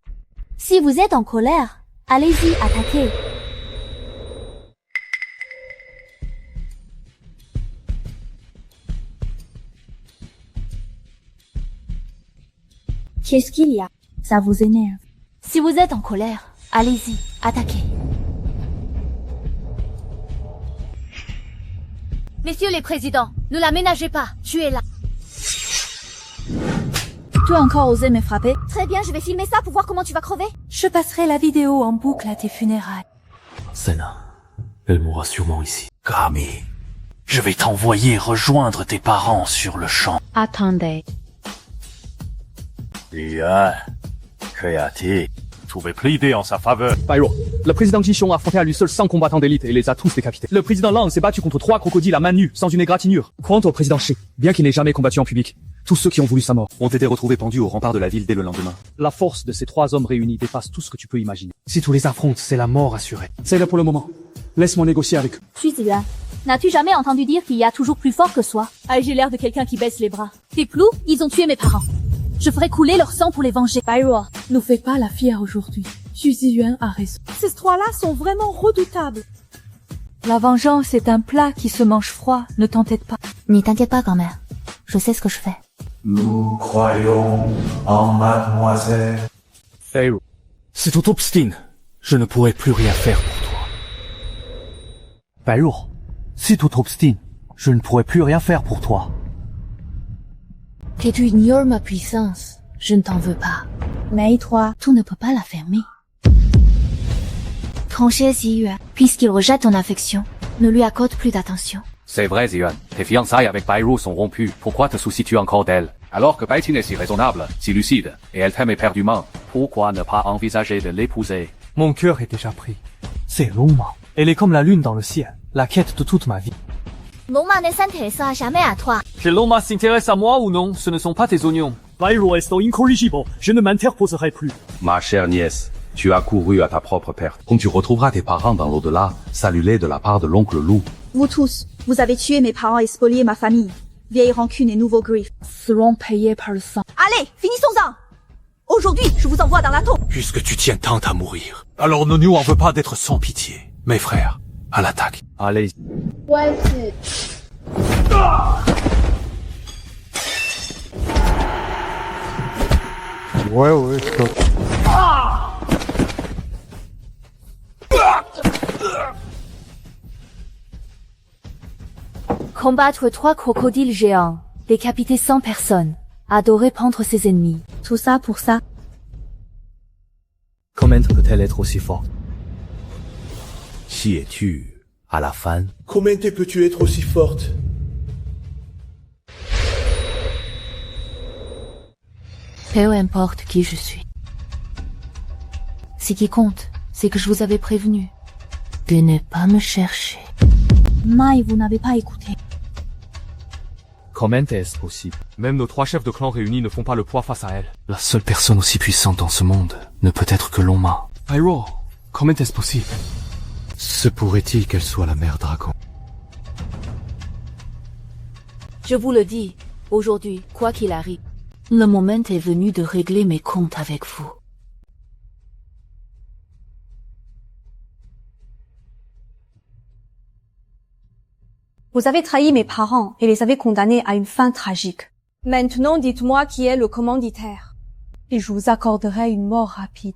Si vous êtes en colère, allez-y, attaquez. Qu'est-ce qu'il y a? Ça vous énerve? Si vous êtes en colère, allez-y, attaquez. Messieurs les présidents, ne la ménagez pas, tuez-la. Tu as encore osé me frapper? Très bien, je vais filmer ça pour voir comment tu vas crever. Je passerai la vidéo en boucle à tes funérailles. Celle-là, elle mourra sûrement ici. Kami, je vais t'envoyer rejoindre tes parents sur le champ. Attendez. Yuan, Kayati, pouvez plaider en sa faveur. Pyro, le président Jixiong a affronté à lui seul 100 combattants d'élite et les a tous décapités. Le président Lang s'est battu contre 3 crocodiles à main nue, sans une égratignure. Quant au président Shi, bien qu'il n'ait jamais combattu en public, tous ceux qui ont voulu sa mort ont été retrouvés pendus au rempart de la ville dès le lendemain. La force de ces 3 hommes réunis dépasse tout ce que tu peux imaginer. Si tous les affrontent, c'est la mort assurée. C'est là pour le moment. Laisse-moi négocier avec eux. Xu Ziyuan, n'as-tu jamais entendu dire qu'il y a toujours plus fort que soi? Ah, j'ai l'air de quelqu'un qui baisse les bras. Tes clous, ils ont tué mes parents. Je ferai couler leur sang pour les venger. Pyro, nous fais pas la fière aujourd'hui. Xu Ziyuan a raison. Ces 3-là sont vraiment redoutables. La vengeance est un plat qui se mange froid, ne t'entête pas. N'y t'inquiète pas, grand-mère. Je sais ce que je fais. Nous croyons en mademoiselle. Pyro, si tu t'obstines, je ne pourrai plus rien faire pour toi. Pyro, si tu t'obstines, je ne pourrai plus rien faire pour toi. Que tu ignores ma puissance, je ne t'en veux pas. Mais toi, tu ne peux pas la fermer. Trancher Ziyuan, puisqu'il rejette ton affection, ne lui accorde plus d'attention. C'est vrai, Ziyuan. Tes fiançailles avec Pyro sont rompues. Pourquoi te soucies-tu encore d'elle? Alors que Baiting est si raisonnable, si lucide, et elle t'aime éperdument, pourquoi ne pas envisager de l'épouser? Mon cœur est déjà pris. C'est Longma. Elle est comme la lune dans le ciel, la quête de toute ma vie. Longma ne s'intéressera jamais à toi. Que Longma s'intéresse à moi ou non, ce ne sont pas tes oignons. Pyro est incorrigible. Je ne m'interposerai plus. Ma chère nièce, tu as couru à ta propre perte. Quand tu retrouveras tes parents dans l'au-delà, salue-les de la part de l'oncle Loup. Vous tous, vous avez tué mes parents et spolié ma famille. Vieille rancune et nouveaux griefs seront payés par le sang. Allez, finissons-en! Aujourd'hui, je vous envoie dans la tombe. Puisque tu tiens tant à mourir, alors ne nous en veux pas d'être sans pitié. Mes frères, à l'attaque. Allez. Ouais, stop. Combattre 3 crocodiles géants, décapiter 100 personnes, adorer pendre ses ennemis. Tout ça pour ça. Comment peut-elle être aussi forte? Qui es-tu, à la fin? Comment peux-tu être aussi forte? Peu importe qui je suis. Ce qui compte, c'est que je vous avais prévenu de ne pas me chercher. Mai, vous n'avez pas écouté. Comment est-ce possible? Même nos 3 chefs de clan réunis ne font pas le poids face à elle. La seule personne aussi puissante dans ce monde ne peut être que Longma. Pyro, comment est-ce possible? Se pourrait-il qu'elle soit la mère dragon? Je vous le dis, aujourd'hui, quoi qu'il arrive, le moment est venu de régler mes comptes avec vous. Vous avez trahi mes parents et les avez condamnés à une fin tragique. Maintenant, dites-moi qui est le commanditaire. Et je vous accorderai une mort rapide.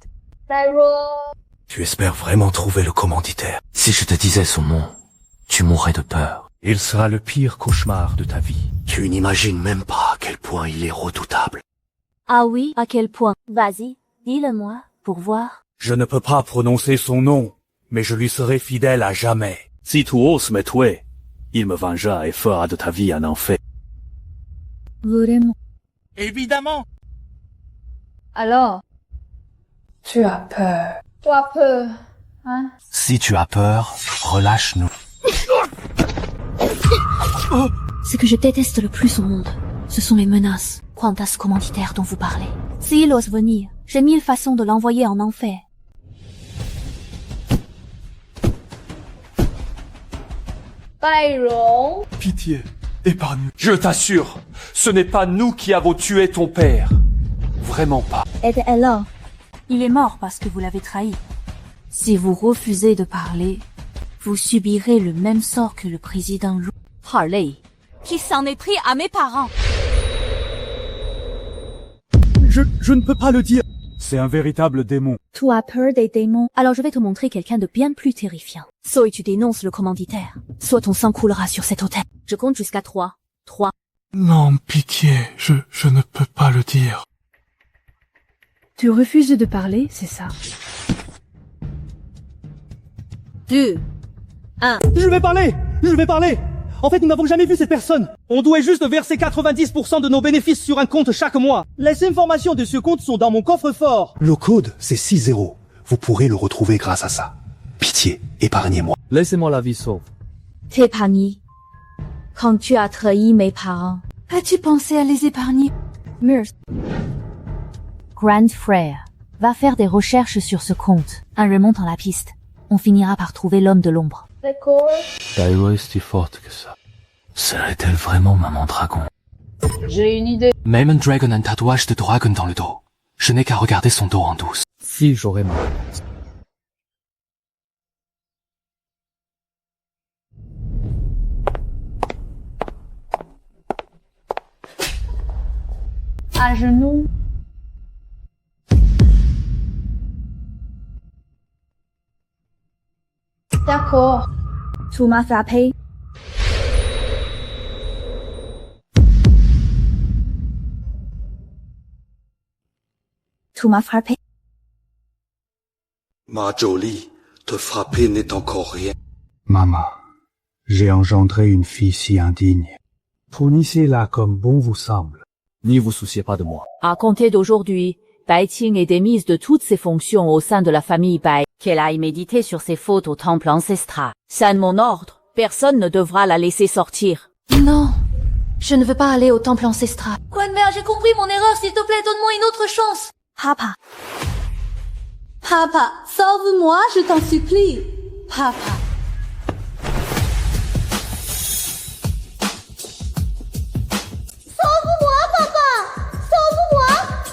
Tu espères vraiment trouver le commanditaire? Si je te disais son nom, tu mourrais de peur. Il sera le pire cauchemar de ta vie. Tu n'imagines même pas à quel point il est redoutable. Ah oui, à quel point? Vas-y, dis-le-moi, pour voir. Je ne peux pas prononcer son nom, mais je lui serai fidèle à jamais. Si tu oses me tuer, il me vengera et fera de ta vie un enfer. Vraiment? Évidemment. Alors? Tu as peur. Tu as peur, hein? Si tu as peur, relâche-nous. Ce que je déteste le plus au monde, ce sont les menaces. Quant à ce commanditaire dont vous parlez, s'il ose venir, j'ai 1000 façons de l'envoyer en enfer. Byron. Pitié, épargne. Je t'assure, ce n'est pas nous qui avons tué ton père. Vraiment pas. Et alors? Il est mort parce que vous l'avez trahi. Si vous refusez de parler, vous subirez le même sort que le président Harley, qui s'en est pris à mes parents. Je ne peux pas le dire. C'est un véritable démon. Tu as peur des démons? Alors je vais te montrer quelqu'un de bien plus terrifiant. Soit tu dénonces le commanditaire, soit ton sang coulera sur cet hôtel. Je compte jusqu'à 3. 3. Non, pitié, je ne peux pas le dire. Tu refuses de parler, c'est ça? 2. 1. Je vais parler. En fait, nous n'avons jamais vu cette personne. On doit juste verser 90% de nos bénéfices sur un compte chaque mois. Les informations de ce compte sont dans mon coffre-fort. Le code, c'est 6-0. Vous pourrez le retrouver grâce à ça. Pitié, épargnez-moi. Laissez-moi la vie sauve. T'épargner. Quand tu as trahi mes parents. As-tu pensé à les épargner? Murs. Grand frère, va faire des recherches sur ce compte. En remontant la piste, on finira par trouver l'homme de l'ombre. D'accord. Bairuo est si forte que ça. Serait-elle vraiment maman dragon? J'ai une idée. Même un dragon a un tatouage de dragon dans le dos. Je n'ai qu'à regarder son dos en douce. Si j'aurais mal. À genoux. D'accord. Tu m'as frappé. Tu m'as frappé. Ma Jolie, te frapper n'est encore rien. Maman, j'ai engendré une fille si indigne. Punissez-la comme bon vous semble. N'y vous souciez pas de moi. À compter d'aujourd'hui, Bai Qing est démise de toutes ses fonctions au sein de la famille Bai, qu'elle aille méditer sur ses fautes au temple ancestral. C'est mon ordre. Personne ne devra la laisser sortir. Non, je ne veux pas aller au temple ancestral. Quenmère, j'ai compris mon erreur, s'il te plaît, donne-moi une autre chance. Papa. Papa, sauve-moi, je t'en supplie. Papa. Sauve-moi, papa! Sauve-moi!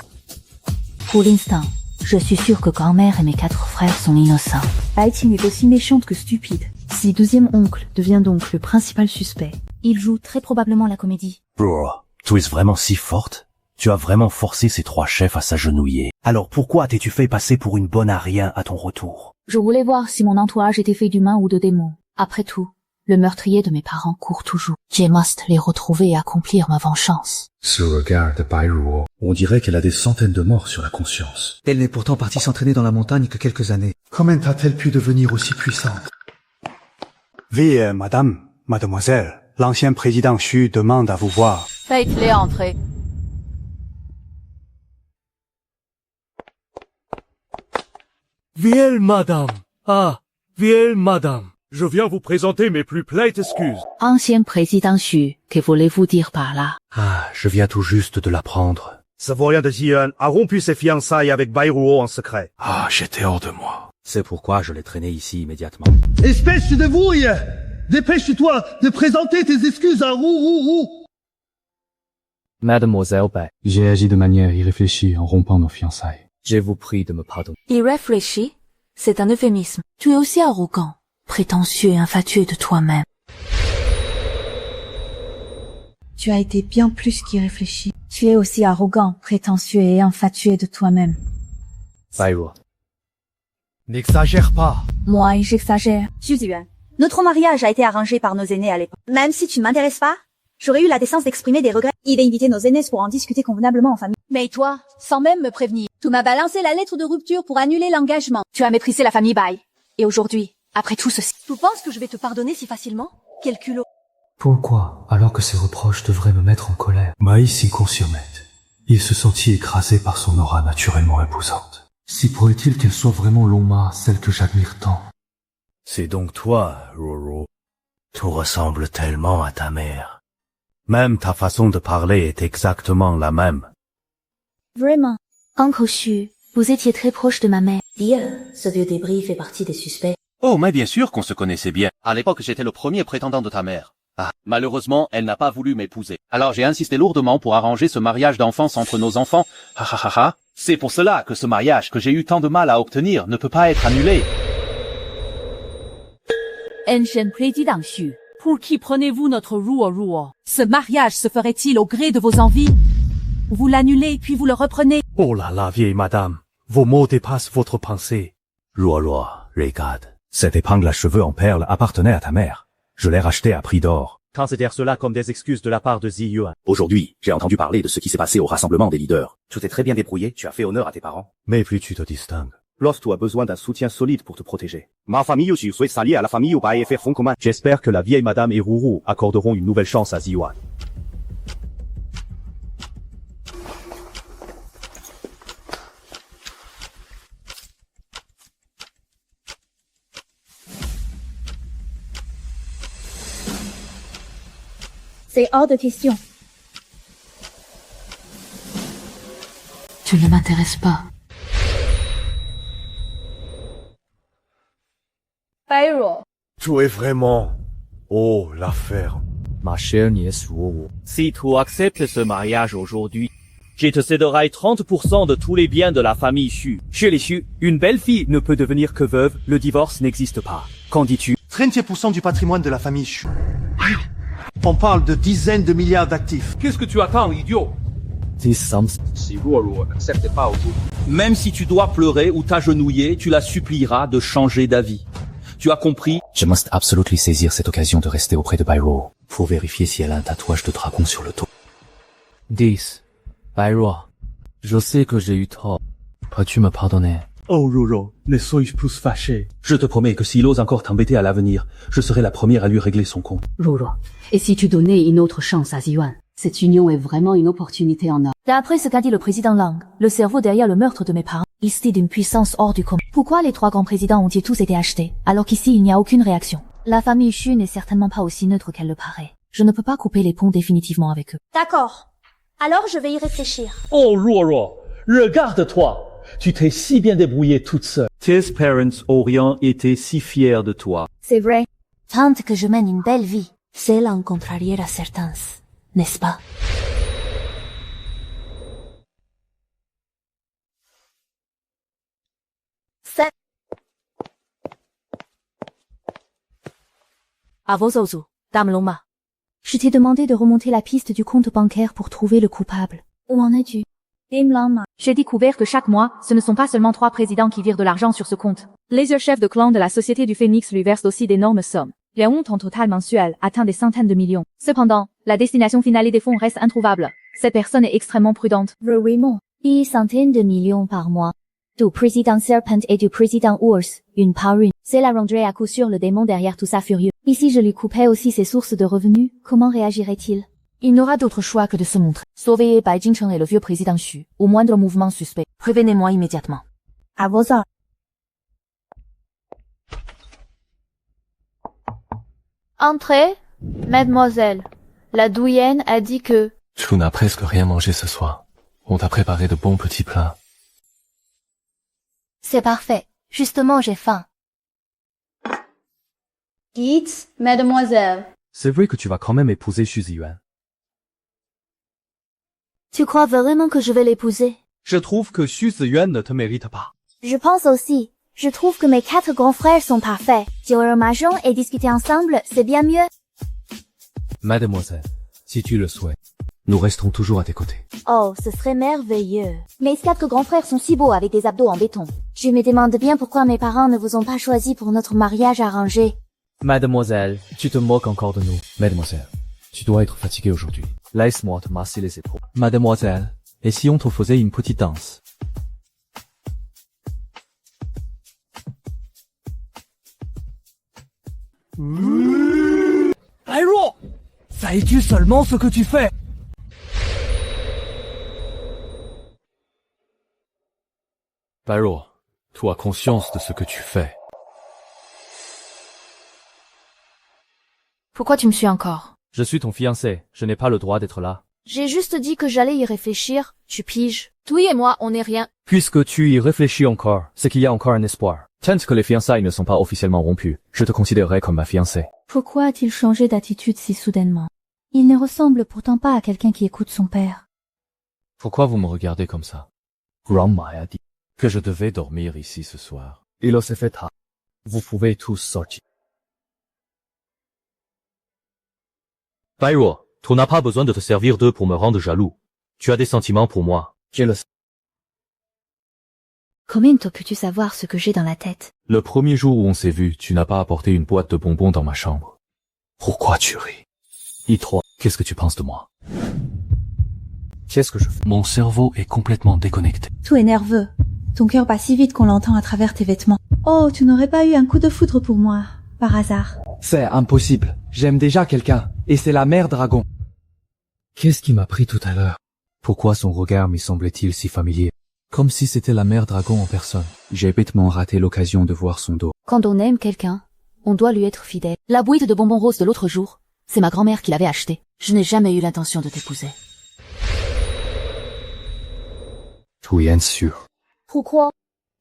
Pour l'instant, je suis sûre que grand-mère et mes 4 frères sont innocents. Bai Qing est aussi méchante que stupide. Si deuxième oncle devient donc le principal suspect, Il joue très probablement la comédie. Bro, tu es vraiment si forte? Tu as vraiment forcé ces 3 chefs à s'agenouiller. Alors pourquoi t'es-tu fait passer pour une bonne à rien à ton retour? Je voulais voir si mon entourage était fait d'humains ou de démons. Après tout, le meurtrier de mes parents court toujours. Je must les retrouver et accomplir ma vengeance. Ce regard de Bairuo, on dirait qu'elle a des centaines de morts sur la conscience. Elle n'est pourtant partie s'entraîner dans la montagne que quelques années. Comment a-t-elle pu devenir aussi puissante? Veuillez, madame, mademoiselle, l'ancien président Xu demande à vous voir. Faites-les entrer. Veuillez, madame. Ah, veuillez, madame. Je viens vous présenter mes plus plates excuses. Ancien président Xu, que voulez-vous dire par là? Ah, je viens tout juste de l'apprendre. Savoyen de Jian a rompu ses fiançailles avec Bairuo en secret. Ah, j'étais hors de moi. C'est pourquoi je l'ai traîné ici immédiatement. Espèce de bouille! Dépêche-toi de présenter tes excuses à Roux. Mademoiselle Bai, J'ai agi de manière irréfléchie en rompant nos fiançailles. je vous prie de me pardonner. Irréfléchi, c'est un euphémisme. Tu es aussi arrogant, prétentieux et infatué de toi-même. tu as été bien plus qu'irréfléchi. Tu es aussi arrogant, prétentieux et infatué de toi-même. Bairuo. N'exagère pas. Moi, j'exagère. Yuan, notre mariage a été arrangé par nos aînés à l'époque. Même si tu ne m'intéresses pas, j'aurais eu la décence d'exprimer des regrets et d'inviter nos aînés pour en discuter convenablement en famille. Mais toi, sans même me prévenir, tu m'as balancé la lettre de rupture pour annuler l'engagement. Tu as méprisé la famille Bai. Et aujourd'hui, après tout ceci, tu penses que je vais te pardonner si facilement? Quel culot. Pourquoi, alors que ces reproches devraient me mettre en colère? Maïs inconsciomète. Il se sentit écrasé par son aura naturellement imposante. Si pourrait-il qu'elle soit vraiment Longma, celle que j'admire tant? C'est donc toi, Roro. Tu ressembles tellement à ta mère. Même ta façon de parler est exactement la même. Vraiment. Uncle Xu, vous étiez très proche de ma mère. Dire, ce vieux débris fait partie des suspects. Oh, mais bien sûr qu'on se connaissait bien. À l'époque, j'étais le premier prétendant de ta mère. Ah, malheureusement, elle n'a pas voulu m'épouser. Alors j'ai insisté lourdement pour arranger ce mariage d'enfance entre nos enfants. Ha ha ha ha. C'est pour cela que ce mariage que j'ai eu tant de mal à obtenir ne peut pas être annulé. Ancien président Xu, pour qui prenez-vous notre Ruo? Ce mariage se ferait-il au gré de vos envies? Vous l'annulez puis vous le reprenez. Oh là là, vieille madame. Vos mots dépassent votre pensée. Ruo, regarde. Cette épingle à cheveux en perles appartenait à ta mère. Je l'ai rachetée à prix d'or. Considère cela comme des excuses de la part de Zi Yuan. Aujourd'hui, j'ai entendu parler de ce qui s'est passé au rassemblement des leaders. Tu t'es très bien débrouillé, tu as fait honneur à tes parents. Mais plus tu te distingues, Lost a besoin d'un soutien solide pour te protéger. Ma famille aussi souhaite s'allier à la famille Bai et faire front commun. J'espère que la vieille madame et Ruru accorderont une nouvelle chance à Ziyuan. C'est hors de question. Tu ne m'intéresses pas. Bairo. Tu es vraiment... Oh, l'affaire. Ma chère nièce Ruru, si tu acceptes ce mariage aujourd'hui, je te céderai 30% de tous les biens de la famille Xu. Chez les Xu, une belle fille ne peut devenir que veuve, le divorce n'existe pas. Qu'en dis-tu? 30% du patrimoine de la famille Xu. On parle de dizaines de milliards d'actifs. Qu'est-ce que tu attends, idiot? Si Ruru n'accepte pas aujourd'hui, même si tu dois pleurer ou t'agenouiller, tu la supplieras de changer d'avis. Tu as compris? Je must absolument saisir cette occasion de rester auprès de Bairo pour vérifier si elle a un tatouage de dragon sur le dos. 10. Bairo, je sais que j'ai eu tort. Peux-tu me pardonner? Oh, Ruru, ne soyez plus fâché. Je te promets que s'il ose encore t'embêter à l'avenir, je serai la première à lui régler son compte. Ruru, et si tu donnais une autre chance à Ziyuan? Cette union est vraiment une opportunité en or. D'après ce qu'a dit le président Lang, le cerveau derrière le meurtre de mes parents, il était d'une puissance hors du commun. Pourquoi les 3 grands présidents ont-ils tous été achetés, alors qu'ici il n'y a aucune réaction? La famille Xu n'est certainement pas aussi neutre qu'elle le paraît. Je ne peux pas couper les ponts définitivement avec eux. D'accord. Alors je vais y réfléchir. Oh, Ruru, regarde-toi. Tu t'es si bien débrouillée toute seule. Tes parents auraient été si fiers de toi. C'est vrai. Tant que je mène une belle vie, cela en contrariera certains, n'est-ce pas? À vos oiseaux, Dame Longma. Je t'ai demandé de remonter la piste du compte bancaire pour trouver le coupable. Où en es-tu? J'ai découvert que chaque mois, ce ne sont pas seulement 3 présidents qui virent de l'argent sur ce compte. Les chefs de clan de la Société du Phénix lui versent aussi d'énormes sommes. Les hontes en total mensuel atteint des centaines de millions. Cependant, la destination finale des fonds reste introuvable. Cette personne est extrêmement prudente. Vraiment. 1 centaine de millions par mois. Du président Serpent et du président Ours, une par une. Cela rendrait à coup sûr le démon derrière tout ça furieux. Et si je lui coupais aussi ses sources de revenus, comment réagirait-il? Il n'aura d'autre choix que de se montrer. Surveillez Bai Jingcheng et le vieux président Xu. Au moindre mouvement suspect, prévenez-moi immédiatement. À vos ordres. Entrez, mademoiselle. La douaine a dit que... Tu n'as presque rien mangé ce soir. On t'a préparé de bons petits plats. C'est parfait. Justement, j'ai faim. Dites, mademoiselle. C'est vrai que tu vas quand même épouser Xu Ziyuan. Tu crois vraiment que je vais l'épouser? Je trouve que Xu Ziyuan ne te mérite pas. Je pense aussi. Je trouve que mes 4 grands frères sont parfaits. Jouer au mahjong et discuter ensemble, c'est bien mieux. Mademoiselle, si tu le souhaites, nous resterons toujours à tes côtés. Oh, ce serait merveilleux. Mes 4 grands frères sont si beaux avec des abdos en béton. Je me demande bien pourquoi mes parents ne vous ont pas choisi pour notre mariage arrangé. Mademoiselle, tu te moques encore de nous. Mademoiselle, tu dois être fatiguée aujourd'hui. Laisse-moi te masser les épaules. Mademoiselle, et si on te faisait une petite danse? Bairo! Sais-tu seulement ce que tu fais? Bairo, tu as conscience de ce que tu fais. Pourquoi tu me suis encore? Je suis ton fiancé, je n'ai pas le droit d'être là. J'ai juste dit que j'allais y réfléchir, tu piges. Toi et moi, on n'est rien. Puisque tu y réfléchis encore, c'est qu'il y a encore un espoir. Tant que les fiançailles ne sont pas officiellement rompues, je te considérerai comme ma fiancée. Pourquoi a-t-il changé d'attitude si soudainement? Il ne ressemble pourtant pas à quelqu'un qui écoute son père. Pourquoi vous me regardez comme ça? Grandma a dit que je devais dormir ici ce soir. Il s'est fait tard. Vous pouvez tous sortir. Bairo, tu n'as pas besoin de te servir d'eux pour me rendre jaloux. Tu as des sentiments pour moi. Je le sais. Comment peux-tu savoir ce que j'ai dans la tête? Le premier jour où on s'est vu, tu n'as pas apporté une boîte de bonbons dans ma chambre. Pourquoi tu ris? I3, qu'est-ce que tu penses de moi? Qu'est-ce que je fais? Mon cerveau est complètement déconnecté. Tu es nerveux. Ton cœur bat si vite qu'on l'entend à travers tes vêtements. Oh, tu n'aurais pas eu un coup de foudre pour moi, par hasard? C'est impossible. J'aime déjà quelqu'un, et c'est la mère dragon. Qu'est-ce qui m'a pris tout à l'heure? Pourquoi son regard m'y semblait-il si familier? Comme si c'était la mère dragon en personne. J'ai bêtement raté l'occasion de voir son dos. Quand on aime quelqu'un, on doit lui être fidèle. La boîte de bonbons roses de l'autre jour, c'est ma grand-mère qui l'avait achetée. Je n'ai jamais eu l'intention de t'épouser. Tu es sûr. Pourquoi?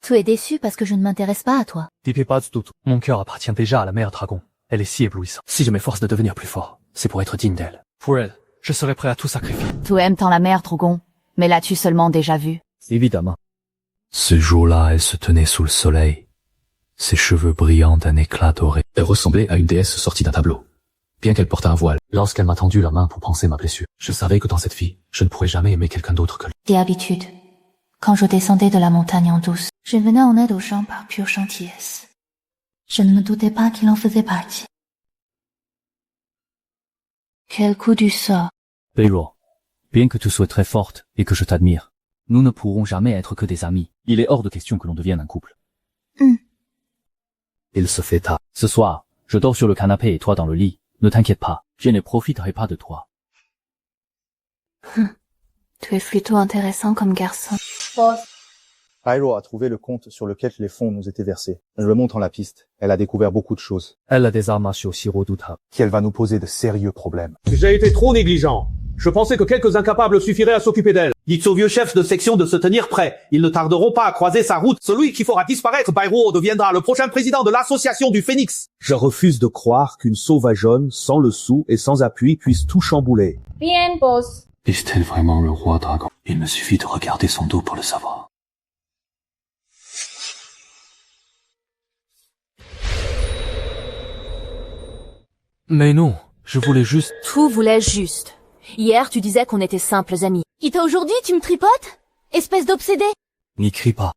Tu es déçu parce que je ne m'intéresse pas à toi. Pas du tout. Mon cœur appartient déjà à la mère dragon. Elle est si éblouissante. Si je m'efforce de devenir plus fort, c'est pour être digne d'elle. Pour elle, je serai prêt à tout sacrifier. Tu aimes tant la mère dragon, mais l'as-tu seulement déjà vue? Évidemment. Ce jour-là, elle se tenait sous le soleil. Ses cheveux brillants d'un éclat doré. Elle ressemblait à une déesse sortie d'un tableau. Bien qu'elle portât un voile, lorsqu'elle m'a tendu la main pour panser ma blessure, je savais que dans cette vie, je ne pourrais jamais aimer quelqu'un d'autre que lui. Des habitudes. Quand je descendais de la montagne en douce, je venais en aide aux gens par pure gentillesse. Je ne me doutais pas qu'il en faisait partie. Quel coup du sort. Beiro, bien que tu sois très forte et que je t'admire, nous ne pourrons jamais être que des amis. Il est hors de question que l'on devienne un couple. Il se fait tard. Ce soir, je dors sur le canapé et toi dans le lit. Ne t'inquiète pas, je ne profiterai pas de toi. Tu es plutôt intéressant comme garçon. Pyro a trouvé le compte sur lequel les fonds nous étaient versés. Je le montre en la piste. Elle a découvert beaucoup de choses. Elle a des arts martiaux si redoutables. Qui elle va nous poser de sérieux problèmes. J'ai été trop négligent. Je pensais que quelques incapables suffiraient à s'occuper d'elle. Dites aux vieux chefs de section de se tenir prêts. Ils ne tarderont pas à croiser sa route. Celui qui fera disparaître Pyro deviendra le prochain président de l'association du Phénix. Je refuse de croire qu'une sauvageonne, sans le sou et sans appui, puisse tout chambouler. Bien, boss. Est-elle vraiment le roi dragon? Il me suffit de regarder son dos pour le savoir. Mais non, je voulais juste... Tout voulait juste. Hier, tu disais qu'on était simples amis. Et toi aujourd'hui, tu me tripotes? Espèce d'obsédé. N'y crie pas.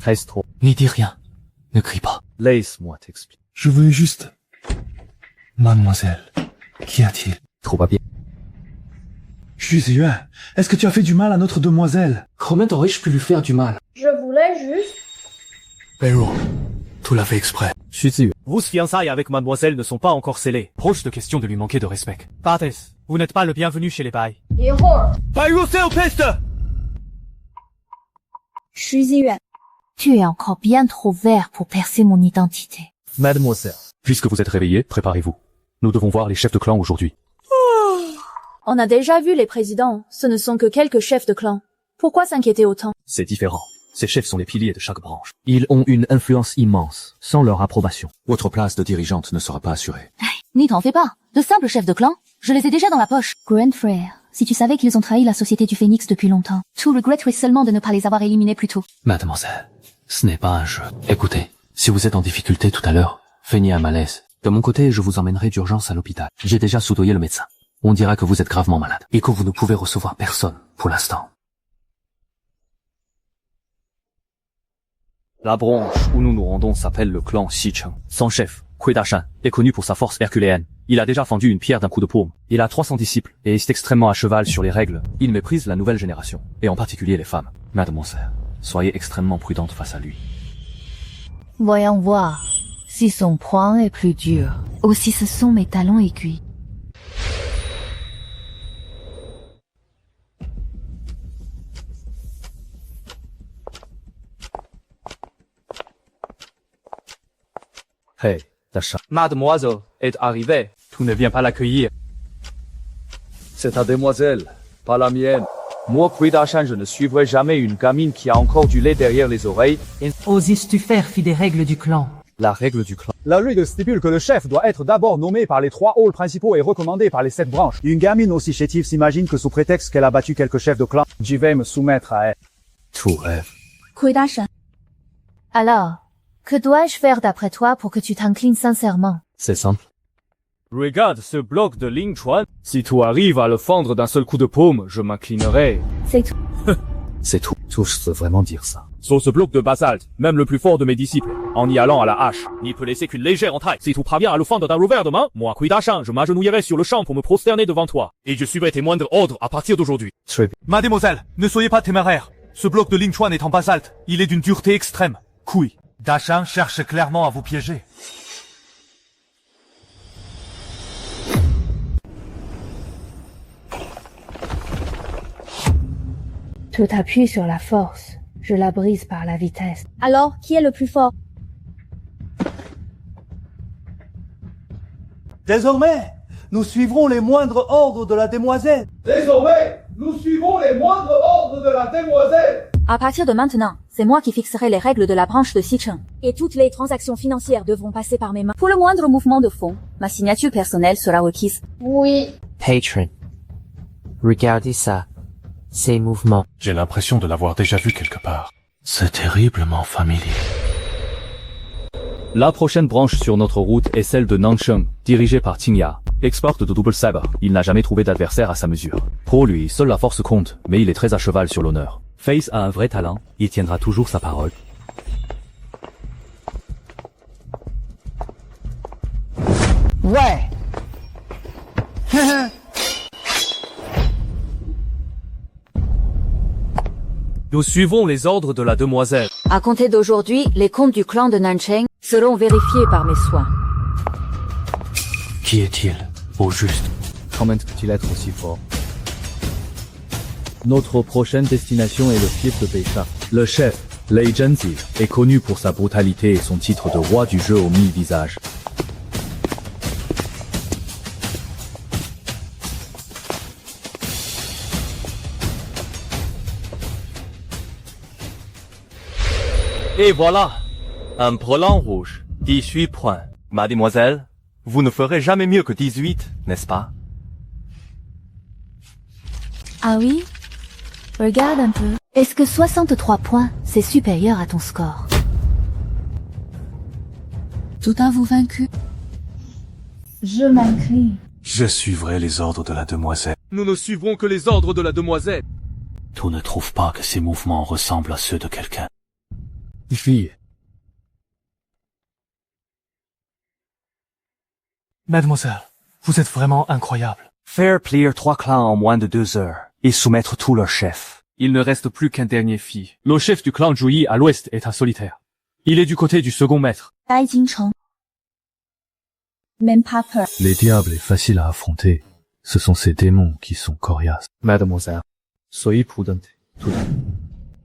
Reste trop. N'y dis rien. Ne crie pas. Laisse-moi t'expliquer. Je voulais juste... Mademoiselle, qu'y a-t-il? Trop bien. Xu Ziyuan, est-ce que tu as fait du mal à notre demoiselle? Comment aurais-je pu lui faire du mal? Je voulais juste... Beiro, tu l'as fait exprès. Vos fiançailles avec mademoiselle ne sont pas encore scellées. Proche de question de lui manquer de respect. Pates, vous n'êtes pas le bienvenu chez les bails. Pyro, c'est au peste! Xu Ziyuan. Tu es encore bien trop vert pour percer mon identité. Mademoiselle, puisque vous êtes réveillée, préparez-vous. Nous devons voir les chefs de clan aujourd'hui. On a déjà vu les présidents. Ce ne sont que quelques chefs de clan. Pourquoi s'inquiéter autant? C'est différent. Ces chefs sont les piliers de chaque branche. Ils ont une influence immense, sans leur approbation. Votre place de dirigeante ne sera pas assurée. N'y t'en fais pas. De simples chefs de clan, je les ai déjà dans la poche. Grand frère, si tu savais qu'ils ont trahi la société du Phénix depuis longtemps, tu regretterais seulement de ne pas les avoir éliminés plus tôt. Mademoiselle, ce n'est pas un jeu. Écoutez, si vous êtes en difficulté tout à l'heure, feignez un malaise. De mon côté, je vous emmènerai d'urgence à l'hôpital. J'ai déjà soudoyé le médecin. On dira que vous êtes gravement malade et que vous ne pouvez recevoir personne pour l'instant. La branche où nous nous rendons s'appelle le clan Xicheng. Son chef, Kui Dashan, est connu pour sa force herculéenne. Il a déjà fendu une pierre d'un coup de paume. Il a 300 disciples et est extrêmement à cheval sur les règles. Il méprise la nouvelle génération, et en particulier les femmes. Mademoiselle, soyez extrêmement prudente face à lui. Voyons voir si son poing est plus dur ou si ce sont mes talons aiguilles. Hey, Dashan. Mademoiselle est arrivée. Tu ne viens pas l'accueillir. C'est ta demoiselle, pas la mienne. Moi, Kui Dashan, je ne suivrai jamais une gamine qui a encore du lait derrière les oreilles. Oses-tu faire fi des règles du clan? La règle du clan. La règle stipule que le chef doit être d'abord nommé par les 3 halls principaux et recommandé par les 7 branches. Une gamine aussi chétive s'imagine que sous prétexte qu'elle a battu quelques chefs de clan, j'y vais me soumettre à elle. Tu rêves. Kui Dashan. Alors, que dois-je faire d'après toi pour que tu t'inclines sincèrement? C'est simple. Regarde ce bloc de Ling Chuan. Si tu arrives à le fendre d'un seul coup de paume, je m'inclinerai. C'est tout. C'est tout. Tous veux vraiment dire ça. Sur ce bloc de basalte, même le plus fort de mes disciples, en y allant à la hache, n'y peut laisser qu'une légère entaille. Si tu parviens à le fendre d'un revers de main, moi, Kui Dashan, je m'agenouillerai sur le champ pour me prosterner devant toi. Et je suivrai tes moindres ordres à partir d'aujourd'hui. Mademoiselle, ne soyez pas téméraire. Ce bloc de Lingchuan est en basalte. Il est d'une dureté extrême. Couille. Dachang cherche clairement à vous piéger. Tout appuie sur la force. Je la brise par la vitesse. Alors, qui est le plus fort? Désormais, nous suivrons les moindres ordres de la demoiselle. Désormais, nous suivons les moindres ordres de la demoiselle. À partir de maintenant, c'est moi qui fixerai les règles de la branche de Xicheng. Et toutes les transactions financières devront passer par mes mains. Pour le moindre mouvement de fonds, ma signature personnelle sera requise. Oui. Patron. Regardez ça. Ces mouvements. J'ai l'impression de l'avoir déjà vu quelque part. C'est terriblement familier. La prochaine branche sur notre route est celle de Nancheng, dirigée par Qingya. Expert de double sabre, il n'a jamais trouvé d'adversaire à sa mesure. Pour lui, seule la force compte, mais il est très à cheval sur l'honneur. Face a un vrai talent, il tiendra toujours sa parole. Ouais. Nous suivons les ordres de la demoiselle. À compter d'aujourd'hui, les comptes du clan de Nancheng seront vérifiés par mes soins. Qui est-il, au juste? Comment peut-il être aussi fort? Notre prochaine destination est le fief de Beisha. Le chef, Lei Zhenzi, est connu pour sa brutalité et son titre de roi du jeu aux 1000 visages. Et voilà, un brelan rouge, 18 points. Mademoiselle, vous ne ferez jamais mieux que 18, n'est-ce pas? Ah oui? Regarde un peu. Est-ce que 63 points, c'est supérieur à ton score? Tout à vous vaincu? Je m'incline. Je suivrai les ordres de la demoiselle. Nous ne suivrons que les ordres de la demoiselle. Tu ne trouves pas que ces mouvements ressemblent à ceux de quelqu'un? Fille. Mademoiselle, vous êtes vraiment incroyable. Faire plier 3 clans en moins de 2 heures et soumettre tout leur chef. Il ne reste plus qu'un dernier fille. Le chef du clan Zhuyi à l'ouest est un solitaire. Il est du côté du second maître. Bai Jingcheng. Même pas peur. Les diables est facile à affronter. Ce sont ces démons qui sont coriaces. Mademoiselle, soyez prudente. Tout.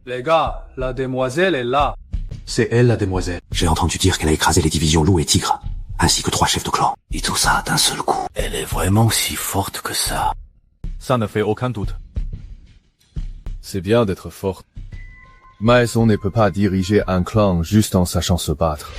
Les gars, la demoiselle est là. C'est elle la demoiselle. J'ai entendu dire qu'elle a écrasé les divisions loup et tigre, ainsi que 3 chefs de clan. Et tout ça d'un seul coup. Elle est vraiment si forte que ça. Ça ne fait aucun doute. C'est bien d'être forte. Mais on ne peut pas diriger un clan juste en sachant se battre.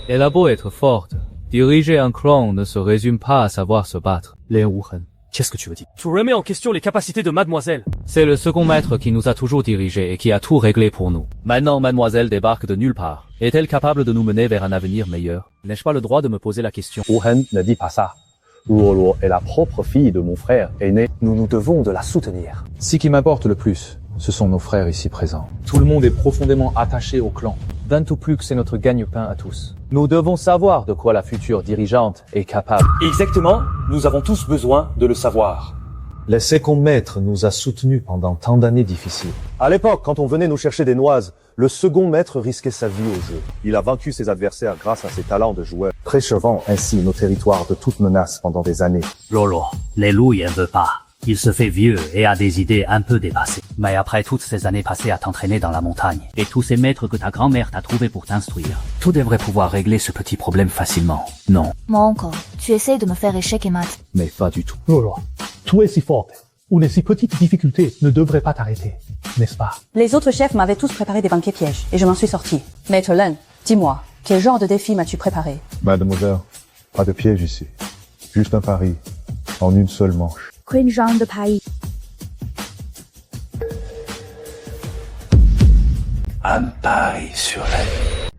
Elle a beau être forte, diriger un clan ne se résume pas à savoir se battre. Lien Wuhen. Qu'est-ce que tu veux dire? Tu remets en question les capacités de mademoiselle. C'est le second maître qui nous a toujours dirigés et qui a tout réglé pour nous. Maintenant, mademoiselle débarque de nulle part. Est-elle capable de nous mener vers un avenir meilleur? N'ai-je pas le droit de me poser la question? Wuhen ne dit pas ça. Luoluo est la propre fille de mon frère aîné. Nous nous devons de la soutenir. Ce qui m'importe le plus, ce sont nos frères ici présents. Tout le monde est profondément attaché au clan. D'un tout plus que c'est notre gagne-pain à tous. Nous devons savoir de quoi la future dirigeante est capable. Exactement, nous avons tous besoin de le savoir. Le second maître nous a soutenus pendant tant d'années difficiles. À l'époque, quand on venait nous chercher des noises, le second maître risquait sa vie au jeu. Il a vaincu ses adversaires grâce à ses talents de joueur, préservant ainsi nos territoires de toute menace pendant des années. Lolo, les loups il ne veut pas. Il se fait vieux et a des idées un peu dépassées. Mais après toutes ces années passées à t'entraîner dans la montagne, et tous ces maîtres que ta grand-mère t'a trouvés pour t'instruire, tu devrais pouvoir régler ce petit problème facilement, non? Mon oncle, tu essaies de me faire échec et mat. Mais pas du tout. Lolo, tu es si forte. Une si petite difficulté ne devrait pas t'arrêter, n'est-ce pas? Les autres chefs m'avaient tous préparé des banquets pièges, et je m'en suis sorti. Maître Lin, dis-moi, quel genre de défi m'as-tu préparé? Mademoiselle, pas de piège ici. Juste un pari, en une seule manche. Quel genre de pays? Un pari sur la vie.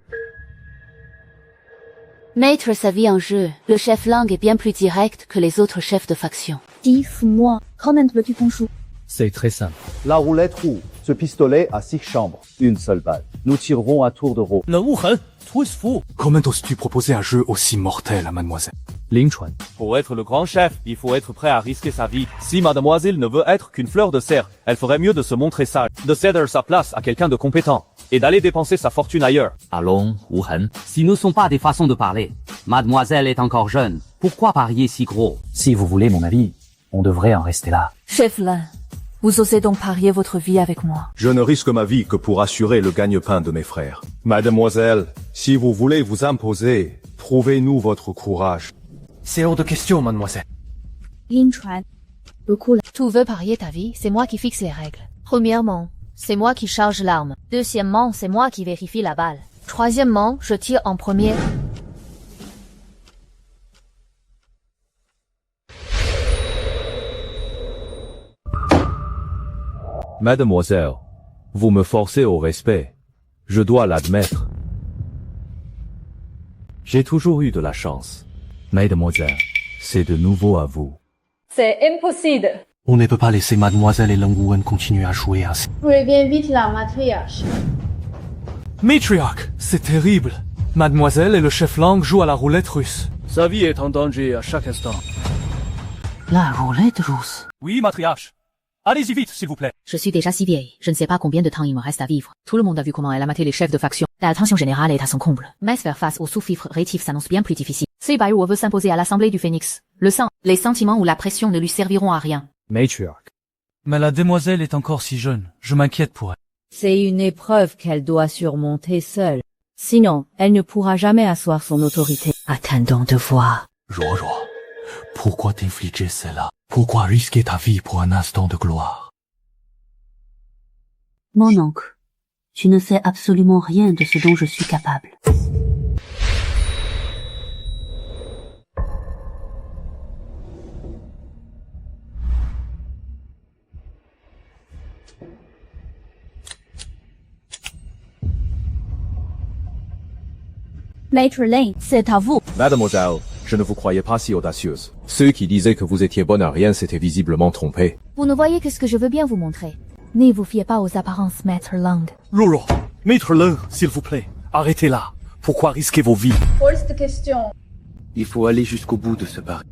Mettre sa vie en jeu, le chef Lang est bien plus direct que les autres chefs de faction. Dis-moi, comment veux-tu qu'on joue? C'est très simple. La roulette roue. Ce pistolet a 6 chambres. Une seule balle. Nous tirerons à tour de rôle. Comment oses-tu proposer un jeu aussi mortel à mademoiselle? Ling Chuan. Pour être le grand chef, il faut être prêt à risquer sa vie. Si mademoiselle ne veut être qu'une fleur de serre, elle ferait mieux de se montrer sage, de céder sa place à quelqu'un de compétent, et d'aller dépenser sa fortune ailleurs. Allons, Wu Hen. Si nous ne sont pas des façons de parler, mademoiselle est encore jeune. Pourquoi parier si gros? Si vous voulez mon avis, on devrait en rester là. Chef Lin, vous osez donc parier votre vie avec moi? Je ne risque ma vie que pour assurer le gagne-pain de mes frères. Mademoiselle, si vous voulez vous imposer, prouvez-nous votre courage. C'est hors de question, mademoiselle. Ling Chuan. Tu veux parier ta vie, c'est moi qui fixe les règles. Premièrement, c'est moi qui charge l'arme. Deuxièmement, c'est moi qui vérifie la balle. Troisièmement, je tire en premier. Mademoiselle, vous me forcez au respect. Je dois l'admettre. J'ai toujours eu de la chance. Mademoiselle, c'est de nouveau à vous. C'est impossible. On ne peut pas laisser mademoiselle et Leng Wuwen continuer à jouer ainsi. Préviens vite la matriarche. Matriarch, c'est terrible. Mademoiselle et le chef Lang jouent à la roulette russe. Sa vie est en danger à chaque instant. La roulette russe. Oui, matriarche. Allez-y vite, s'il vous plaît. Je suis déjà si vieille, je ne sais pas combien de temps il me reste à vivre. Tout le monde a vu comment elle a maté les chefs de faction. La tension générale est à son comble. Mais faire face aux sous-fifres rétifs s'annonce bien plus difficile. Si Baiwu veut s'imposer à l'Assemblée du Phénix, le sang, les sentiments ou la pression ne lui serviront à rien. Matriarch. Mais la demoiselle est encore si jeune, je m'inquiète pour elle. C'est une épreuve qu'elle doit surmonter seule. Sinon, elle ne pourra jamais asseoir son autorité. Attendons de voir. Roro, pourquoi t'infliger cela? Pourquoi risquer ta vie pour un instant de gloire? Mon oncle, tu ne sais absolument rien de ce dont je suis capable. Maître Lane, c'est à vous. Mademoiselle, je ne vous croyais pas si audacieuse. Ceux qui disaient que vous étiez bonne à rien s'étaient visiblement trompés. Vous ne voyez que ce que je veux bien vous montrer. Ne vous fiez pas aux apparences, Maître Lang. Roro, Maître Lin, s'il vous plaît, arrêtez là. Pourquoi risquer vos vies? Pose de question. Il faut aller jusqu'au bout de ce pari.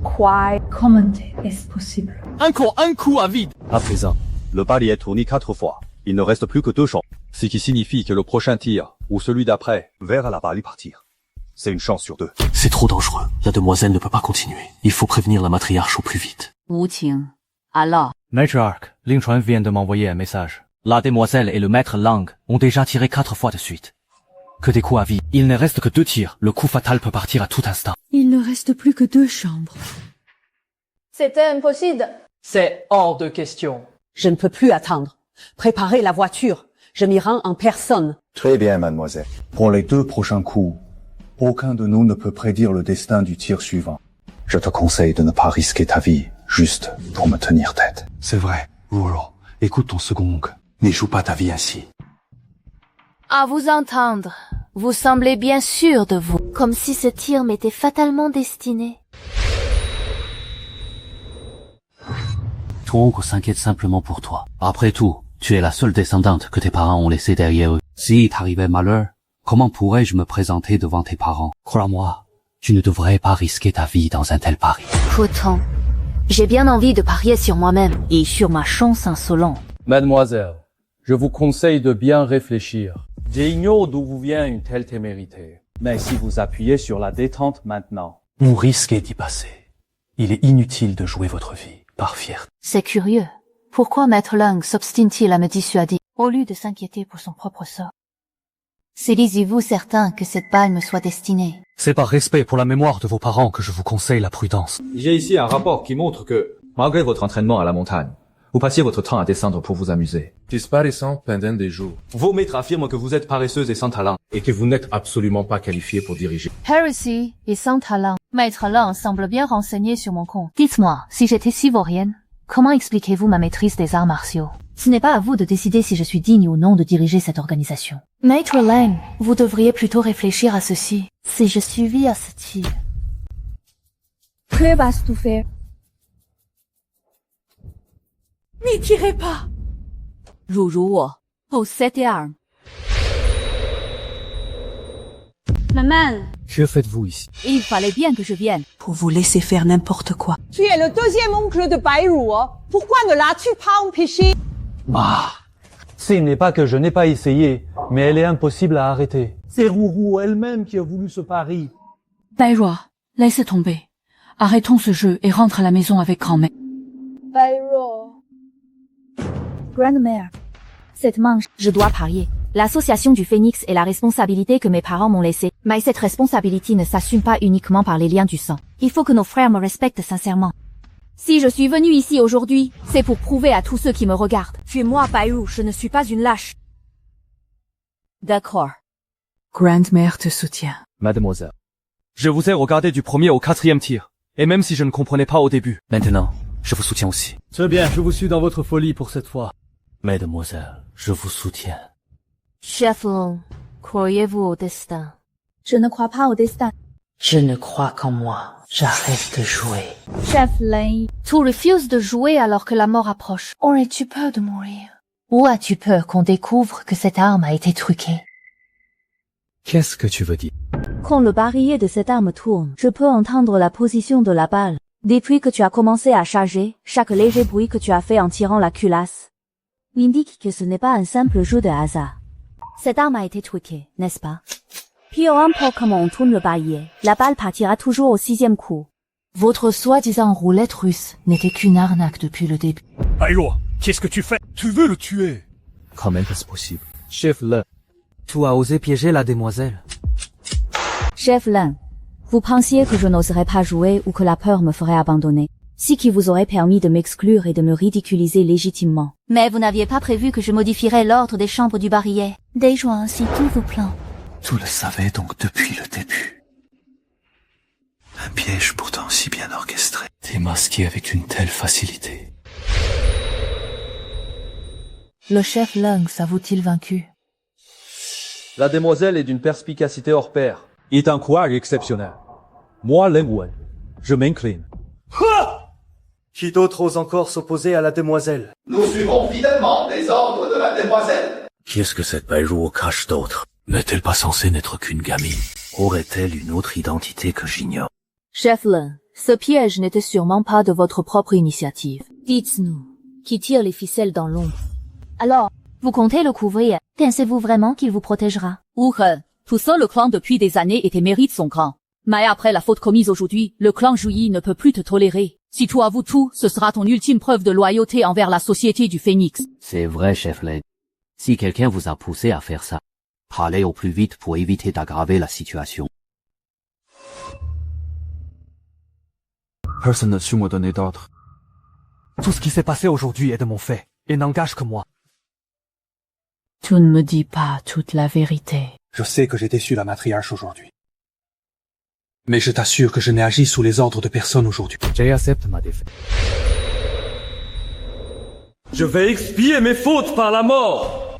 Quoi? Comment est-ce possible? Encore un coup à vide. À présent, le pari est tourné 4 fois. Il ne reste plus que 2 chances. Ce qui signifie que le prochain tir, ou celui d'après, verra la balle y partir. C'est une chance sur 2. C'est trop dangereux. La demoiselle ne peut pas continuer. Il faut prévenir la matriarche au plus vite. Wu Qing. Alors. Matriarch, Ling Chuan vient de m'envoyer un message. La demoiselle et le maître Lang ont déjà tiré 4 fois de suite. Que des coups à vie. Il ne reste que 2 tirs. Le coup fatal peut partir à tout instant. Il ne reste plus que 2 chambres. C'était impossible. C'est hors de question. Je ne peux plus attendre. Préparez la voiture. Je m'y rends en personne. Très bien, mademoiselle. Pour les 2 prochains coups, aucun de nous ne peut prédire le destin du tir suivant. Je te conseille de ne pas risquer ta vie, juste pour me tenir tête. C'est vrai. Roro, écoute ton second oncle. Ne joue pas ta vie ainsi. À vous entendre, vous semblez bien sûr de vous. Comme si ce tir m'était fatalement destiné. Ton oncle s'inquiète simplement pour toi. Après tout, tu es la seule descendante que tes parents ont laissée derrière eux. Si t'arrivait malheur, comment pourrais-je me présenter devant tes parents? Crois-moi, tu ne devrais pas risquer ta vie dans un tel pari. Pourtant, j'ai bien envie de parier sur moi-même. Et sur ma chance insolente. Mademoiselle, je vous conseille de bien réfléchir. J'ignore d'où vous vient une telle témérité. Mais si vous appuyez sur la détente maintenant... Vous risquez d'y passer. Il est inutile de jouer votre vie par fierté. C'est curieux. Pourquoi Maître Lang s'obstine-t-il à me dissuader, au lieu de s'inquiéter pour son propre sort? C'est disiez-vous certain que cette balle me soit destinée? C'est par respect pour la mémoire de vos parents que je vous conseille la prudence. J'ai ici un rapport qui montre que, malgré votre entraînement à la montagne, vous passiez votre temps à descendre pour vous amuser. Disparaissant pendant des jours. Vos maîtres affirment que vous êtes paresseuse et sans talent. Et que vous n'êtes absolument pas qualifié pour diriger. Heresy et sans talent. Maître Lang semble bien renseigné sur mon compte. Dites-moi, si j'étais sivorienne, comment expliquez-vous ma maîtrise des arts martiaux? Ce n'est pas à vous de décider si je suis digne ou non de diriger cette organisation. Maître Lang, vous devriez plutôt réfléchir à ceci. Si je suivis à ce tir, Que vas-tu faire? N'y tirez pas! 辱辱我 Possède tes armes. Maman, Que faites-vous ici? Il fallait bien que je vienne. Pour vous laisser faire n'importe quoi. Tu es le deuxième oncle de Bairu. Pourquoi ne l'as-tu pas empêché? Ah, s'il n'est pas que je n'ai pas essayé, mais elle est impossible à arrêter. C'est Rourou elle-même qui a voulu ce pari. Bairu, laisse tomber. Arrêtons ce jeu et rentre à la maison avec grand-mère. Bairu. Grandmère. Cette manche. Je dois parier. L'association du Phénix est la responsabilité que mes parents m'ont laissée. Mais cette responsabilité ne s'assume pas uniquement par les liens du sang. Il faut que nos frères me respectent sincèrement. Si je suis venue ici aujourd'hui, c'est pour prouver à tous ceux qui me regardent. Suis-moi, Bairu, je ne suis pas une lâche. D'accord. Grandmère te soutient. Mademoiselle, je vous ai regardé du premier au 4e tir. Et même si je ne comprenais pas au début. Maintenant, je vous soutiens aussi. C'est bien, je vous suis dans votre folie pour cette fois. Mademoiselle, je vous soutiens. Chef Long, croyez-vous au destin? Je ne crois pas au destin. Je ne crois qu'en moi. J'arrête de jouer. Chef Lane. Tu refuses de jouer alors que la mort approche. Aurais-tu peur de mourir? Ou as-tu peur qu'on découvre que cette arme a été truquée? Qu'est-ce que tu veux dire? Quand le barillet de cette arme tourne, je peux entendre la position de la balle. Depuis que tu as commencé à charger, chaque léger bruit que tu as fait en tirant la culasse indique que ce n'est pas un simple jeu de hasard. Cette arme a été truquée, n'est-ce pas? Puis peu importe comment on tourne le barillet, la balle partira toujours au 6e coup. Votre soi-disant roulette russe n'était qu'une arnaque depuis le début. Bairu, qu'est-ce que tu fais? Tu veux le tuer? Quand même est-ce possible? Chef Le, tu as osé piéger la demoiselle. Chef Lin, vous pensiez que je n'oserais pas jouer ou que la peur me ferait abandonner. Ce qui vous aurait permis de m'exclure et de me ridiculiser légitimement. Mais vous n'aviez pas prévu que je modifierais l'ordre des chambres du barillet. Déjouant ainsi tous vos plans. Tu le savais donc depuis le début. Un piège pourtant si bien orchestré. Démasqué avec une telle facilité. Le chef Lung s'avoue-t-il vaincu? La demoiselle est d'une perspicacité hors pair. Il est un courage exceptionnel. Moi, Leng Wen, je m'incline. Qui d'autre ose encore s'opposer à la demoiselle? Nous suivons fidèlement les ordres de la demoiselle. Qu'est-ce que cette Bairu cache d'autre? N'est-elle pas censée n'être qu'une gamine? Aurait-elle une autre identité que j'ignore? Chef Lin, ce piège n'était sûrement pas de votre propre initiative. Dites-nous, qui tire les ficelles dans l'ombre? Alors, vous comptez le couvrir? Pensez-vous vraiment qu'il vous protégera? Tout seul le clan depuis des années et tes mérites sont grands. Mais après la faute commise aujourd'hui, le clan Juyi ne peut plus te tolérer. Si tu avoues tout, ce sera ton ultime preuve de loyauté envers la société du Phénix. C'est vrai, chef Led. Si quelqu'un vous a poussé à faire ça, parlez au plus vite pour éviter d'aggraver la situation. Personne n'a su me donner d'ordre. Tout ce qui s'est passé aujourd'hui est de mon fait, et n'engage que moi. Tu ne me dis pas toute la vérité. Je sais que j'ai déçu la matriarche aujourd'hui. Mais je t'assure que je n'ai agi sous les ordres de personne aujourd'hui. J'accepte ma défaite. Je vais expier mes fautes par la mort.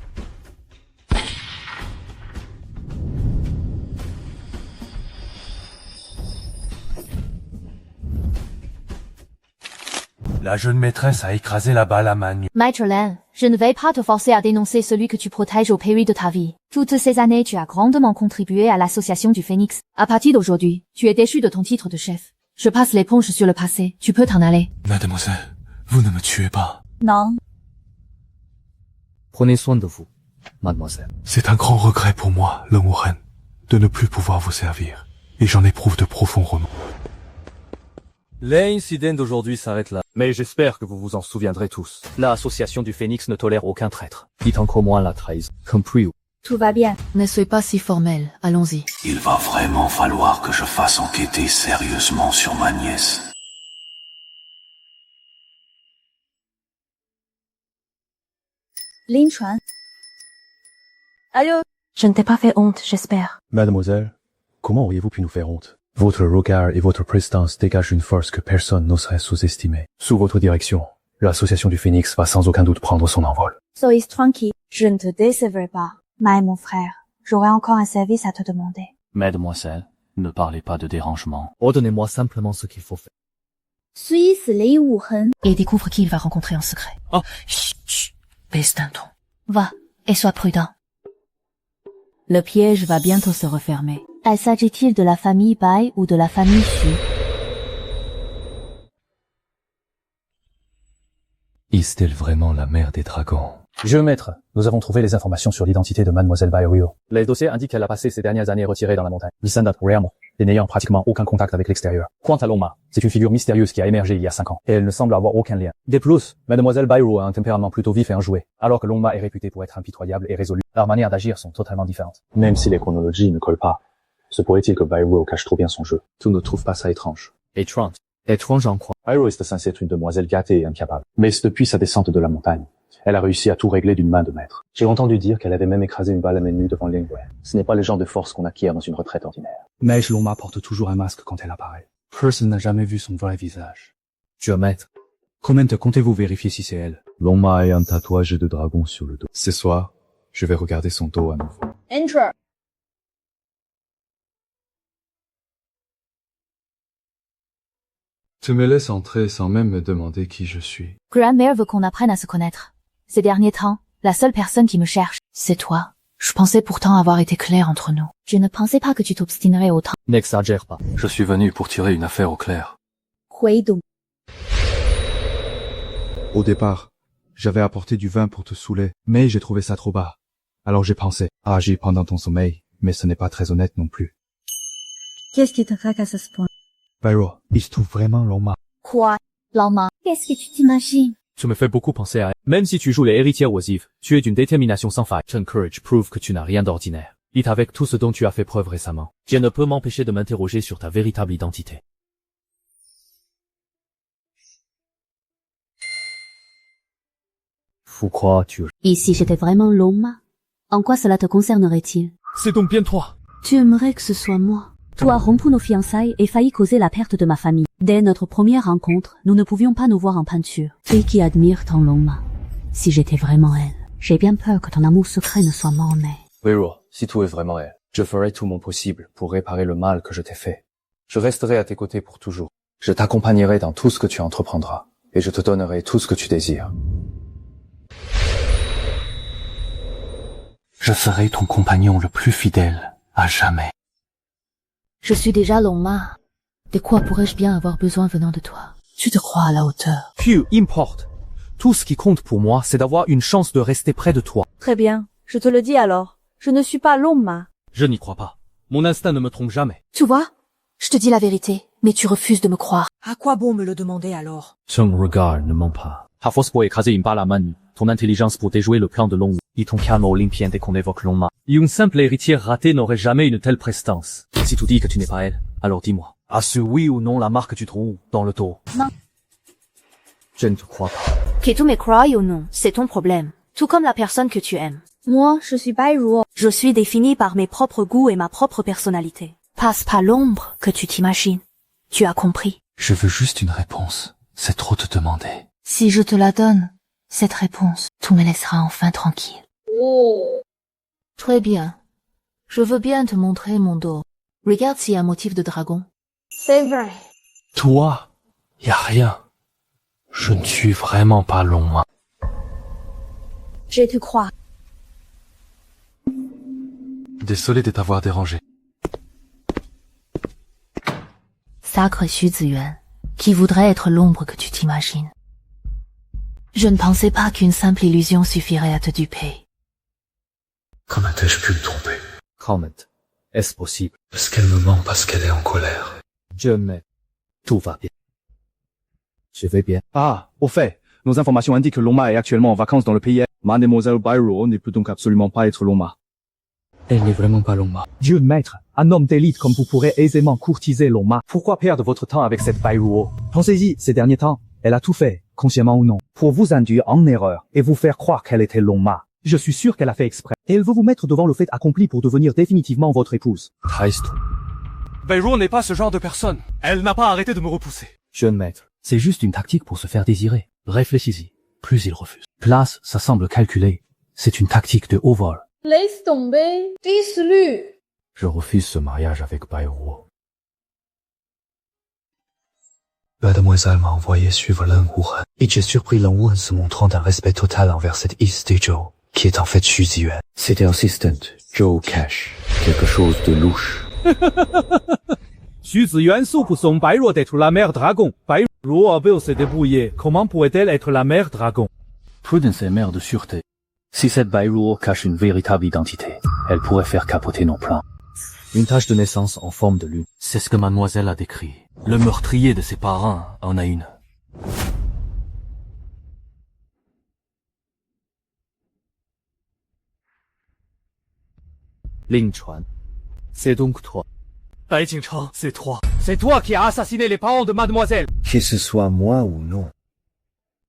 La jeune maîtresse a écrasé la balle à main nue. Maître Lin, je ne vais pas te forcer à dénoncer celui que tu protèges au péril de ta vie. Toutes ces années, tu as grandement contribué à l'association du Phénix. À partir d'aujourd'hui, tu es déchu de ton titre de chef. Je passe l'éponge sur le passé. Tu peux t'en aller. Mademoiselle, vous ne me tuez pas. Non. Prenez soin de vous, mademoiselle. C'est un grand regret pour moi, Leng Wuren, de ne plus pouvoir vous servir. Et j'en éprouve de profonds remords. L'incident d'aujourd'hui s'arrête là. Mais j'espère que vous vous en souviendrez tous. L'association du Phénix ne tolère aucun traître. Dites encore moins la trahison. Compris. Tout va bien. Ne soyez pas si formel. Allons-y. Il va vraiment falloir que je fasse enquêter sérieusement sur ma nièce. Lin Chuan. Allô? Je ne t'ai pas fait honte, j'espère. Mademoiselle, comment auriez-vous pu nous faire honte? Votre regard et votre prestance dégagent une force que personne n'oserait sous-estimer. Sous votre direction, l'association du Phénix va sans aucun doute prendre son envol. Soyez tranquille, je ne te décevrai pas. Mais mon frère, j'aurai encore un service à te demander. Mademoiselle, ne parlez pas de dérangement. Ordonnez-moi simplement ce qu'il faut faire. 虽死雷无痕 Et découvre qui il va rencontrer en secret. Oh. Chut, chut, baisse d'un ton. Va, et sois prudent. Le piège va bientôt se refermer. S'agit-il de la famille Bai ou de la famille Xu? Est-elle vraiment la mère des dragons? Jeu maître, nous avons trouvé les informations sur l'identité de Mademoiselle Bai Ryo. Les dossiers indiquent qu'elle a passé ses dernières années retirée dans la montagne, descendante réellement, et n'ayant pratiquement aucun contact avec l'extérieur. Quant à Longma, c'est une figure mystérieuse qui a émergé il y a 5 ans, et elle ne semble avoir aucun lien. De plus, Mademoiselle Bai Ryo a un tempérament plutôt vif et enjoué, alors que Longma est réputée pour être impitoyable et résolue. Leurs manières d'agir sont totalement différentes. Même si les chronologies ne collent pas, se pourrait-il que Bai Ryo cache trop bien son jeu? Tu ne trouves pas ça étrange? Étrange. Étrange en quoi? Bai Ryo est censée être une demoiselle gâtée et incapable. Mais c'est depuis sa descente de la montagne. Elle a réussi à tout régler d'une main de maître. J'ai entendu dire qu'elle avait même écrasé une balle à main nue devant Lingwei. Ce n'est pas le genre de force qu'on acquiert dans une retraite ordinaire. Mage Longma porte toujours un masque quand elle apparaît. Personne n'a jamais vu son vrai visage. Tu vas maître. Comment comptez-vous vérifier si c'est elle? Longma a un tatouage de dragon sur le dos. Ce soir, je vais regarder son dos à nouveau. Enter. Tu me laisses entrer sans même me demander qui je suis. Grand-mère veut qu'on apprenne à se connaître. Ces derniers temps, la seule personne qui me cherche, c'est toi. Je pensais pourtant avoir été clair entre nous. Je ne pensais pas que tu t'obstinerais autant. N'exagère pas. Je suis venu pour tirer une affaire au clair. Au départ, j'avais apporté du vin pour te saouler, mais j'ai trouvé ça trop bas. Alors j'ai pensé à agir pendant ton sommeil, mais ce n'est pas très honnête non plus. Qu'est-ce qui te tracasse à ce point? Bai Ryo, il se trouve vraiment Longma. Quoi? Longma? Qu'est-ce que tu t'imagines? Tu me fais beaucoup penser à elle. Même si tu joues les héritières oisives, tu es d'une détermination sans faille. Ton courage prouve que tu n'as rien d'ordinaire. Dites avec tout ce dont tu as fait preuve récemment. Je ne peux m'empêcher de m'interroger sur ta véritable identité. Faut croire-tu? Et si j'étais vraiment Longma? En quoi cela te concernerait-il? C'est donc bien toi. Tu aimerais que ce soit moi. Tu as rompu nos fiançailles et failli causer la perte de ma famille. Dès notre première rencontre, nous ne pouvions pas nous voir en peinture. Fille qui admire ton Longma. Si j'étais vraiment elle, j'ai bien peur que ton amour secret ne soit mort-né. Bai Ryo, si tu es vraiment elle, je ferai tout mon possible pour réparer le mal que je t'ai fait. Je resterai à tes côtés pour toujours. Je t'accompagnerai dans tout ce que tu entreprendras, et je te donnerai tout ce que tu désires. Je serai ton compagnon le plus fidèle, à jamais. Je suis déjà Longma. De quoi pourrais-je bien avoir besoin venant de toi? Tu te crois à la hauteur. Peu importe. Tout ce qui compte pour moi, c'est d'avoir une chance de rester près de toi. Très bien, je te le dis alors. Je ne suis pas Longma. Je n'y crois pas. Mon instinct ne me trompe jamais. Tu vois? Je te dis la vérité, mais tu refuses de me croire. À quoi bon me le demander alors? Ton regard ne ment pas. À force pour écraser une balle à main nue, ton intelligence pour déjouer le plan de Longma, et ton calme olympien dès qu'on évoque Longma. Et une simple héritière ratée n'aurait jamais une telle prestance. Si tu dis que tu n'es pas elle, alors dis-moi. As-tu oui ou non la marque que tu trouves dans le dos? Non. Je ne te crois pas. Que tu me crois ou non, c'est ton problème. Tout comme la personne que tu aimes. Moi, je suis Bai Ryo. Je suis définie par mes propres goûts et ma propre personnalité. Passe pas l'ombre que tu t'imagines. Tu as compris. Je veux juste une réponse. C'est trop te demander. Si je te la donne, cette réponse, tout me laissera enfin tranquille. Oh. Très bien. Je veux bien te montrer mon dos. Regarde s'il y a un motif de dragon. C'est vrai. Toi, y a rien. Je ne suis vraiment pas Longma. Je te crois. Désolé de t'avoir dérangé. Sacre Xu Ziyuan, qui voudrait être l'ombre que tu t'imagines. Je ne pensais pas qu'une simple illusion suffirait à te duper. Comment ai-je pu me tromper? Comment? Est-ce possible? Parce qu'elle me ment, parce qu'elle est en colère. Dieu m'aide. Tout va bien. Je vais bien. Ah, au fait, nos informations indiquent que Longma est actuellement en vacances dans le pays. Mademoiselle Bai Ryo ne peut donc absolument pas être Longma. Elle n'est vraiment pas Longma. Dieu maître, un homme d'élite comme vous pourrez aisément courtiser Longma. Pourquoi perdre votre temps avec cette Bai Ryo? Pensez-y, ces derniers temps, elle a tout fait, consciemment ou non, pour vous induire en erreur et vous faire croire qu'elle était Longma. Je suis sûr qu'elle a fait exprès. Et elle veut vous mettre devant le fait accompli pour devenir définitivement votre épouse. Triste. Bai Ryo n'est pas ce genre de personne. Elle n'a pas arrêté de me repousser. Jeune maître, c'est juste une tactique pour se faire désirer. Réfléchis-y. Plus il refuse. Place, ça semble calculé. C'est une tactique de haut vol. Laisse tomber. Dis-le. Je refuse ce mariage avec Bai Ryo. Mademoiselle m'a envoyé suivre Leng Wuhan, et j'ai surpris Leng Wuhan se montrant d'un respect total envers cette East Zhou, qui est en fait Xu Ziyuan. C'était assistant, Joe Cash. Quelque chose de louche. 徐子元soupçonne Bairro d'être la mère dragon. Bairro avait s'est débrouillé. Comment pourrait-elle être la mère dragon? Prudence est mère de sûreté. Si cette Bairro cache une véritable identité, elle pourrait faire capoter nos plans. Une tache de naissance en forme de lune. C'est ce que mademoiselle a décrit. Le meurtrier de ses parents en a une. Ling Chuan. C'est donc toi. Bai Jingcheng, c'est toi. C'est toi qui as assassiné les parents de mademoiselle. Que ce soit moi ou non,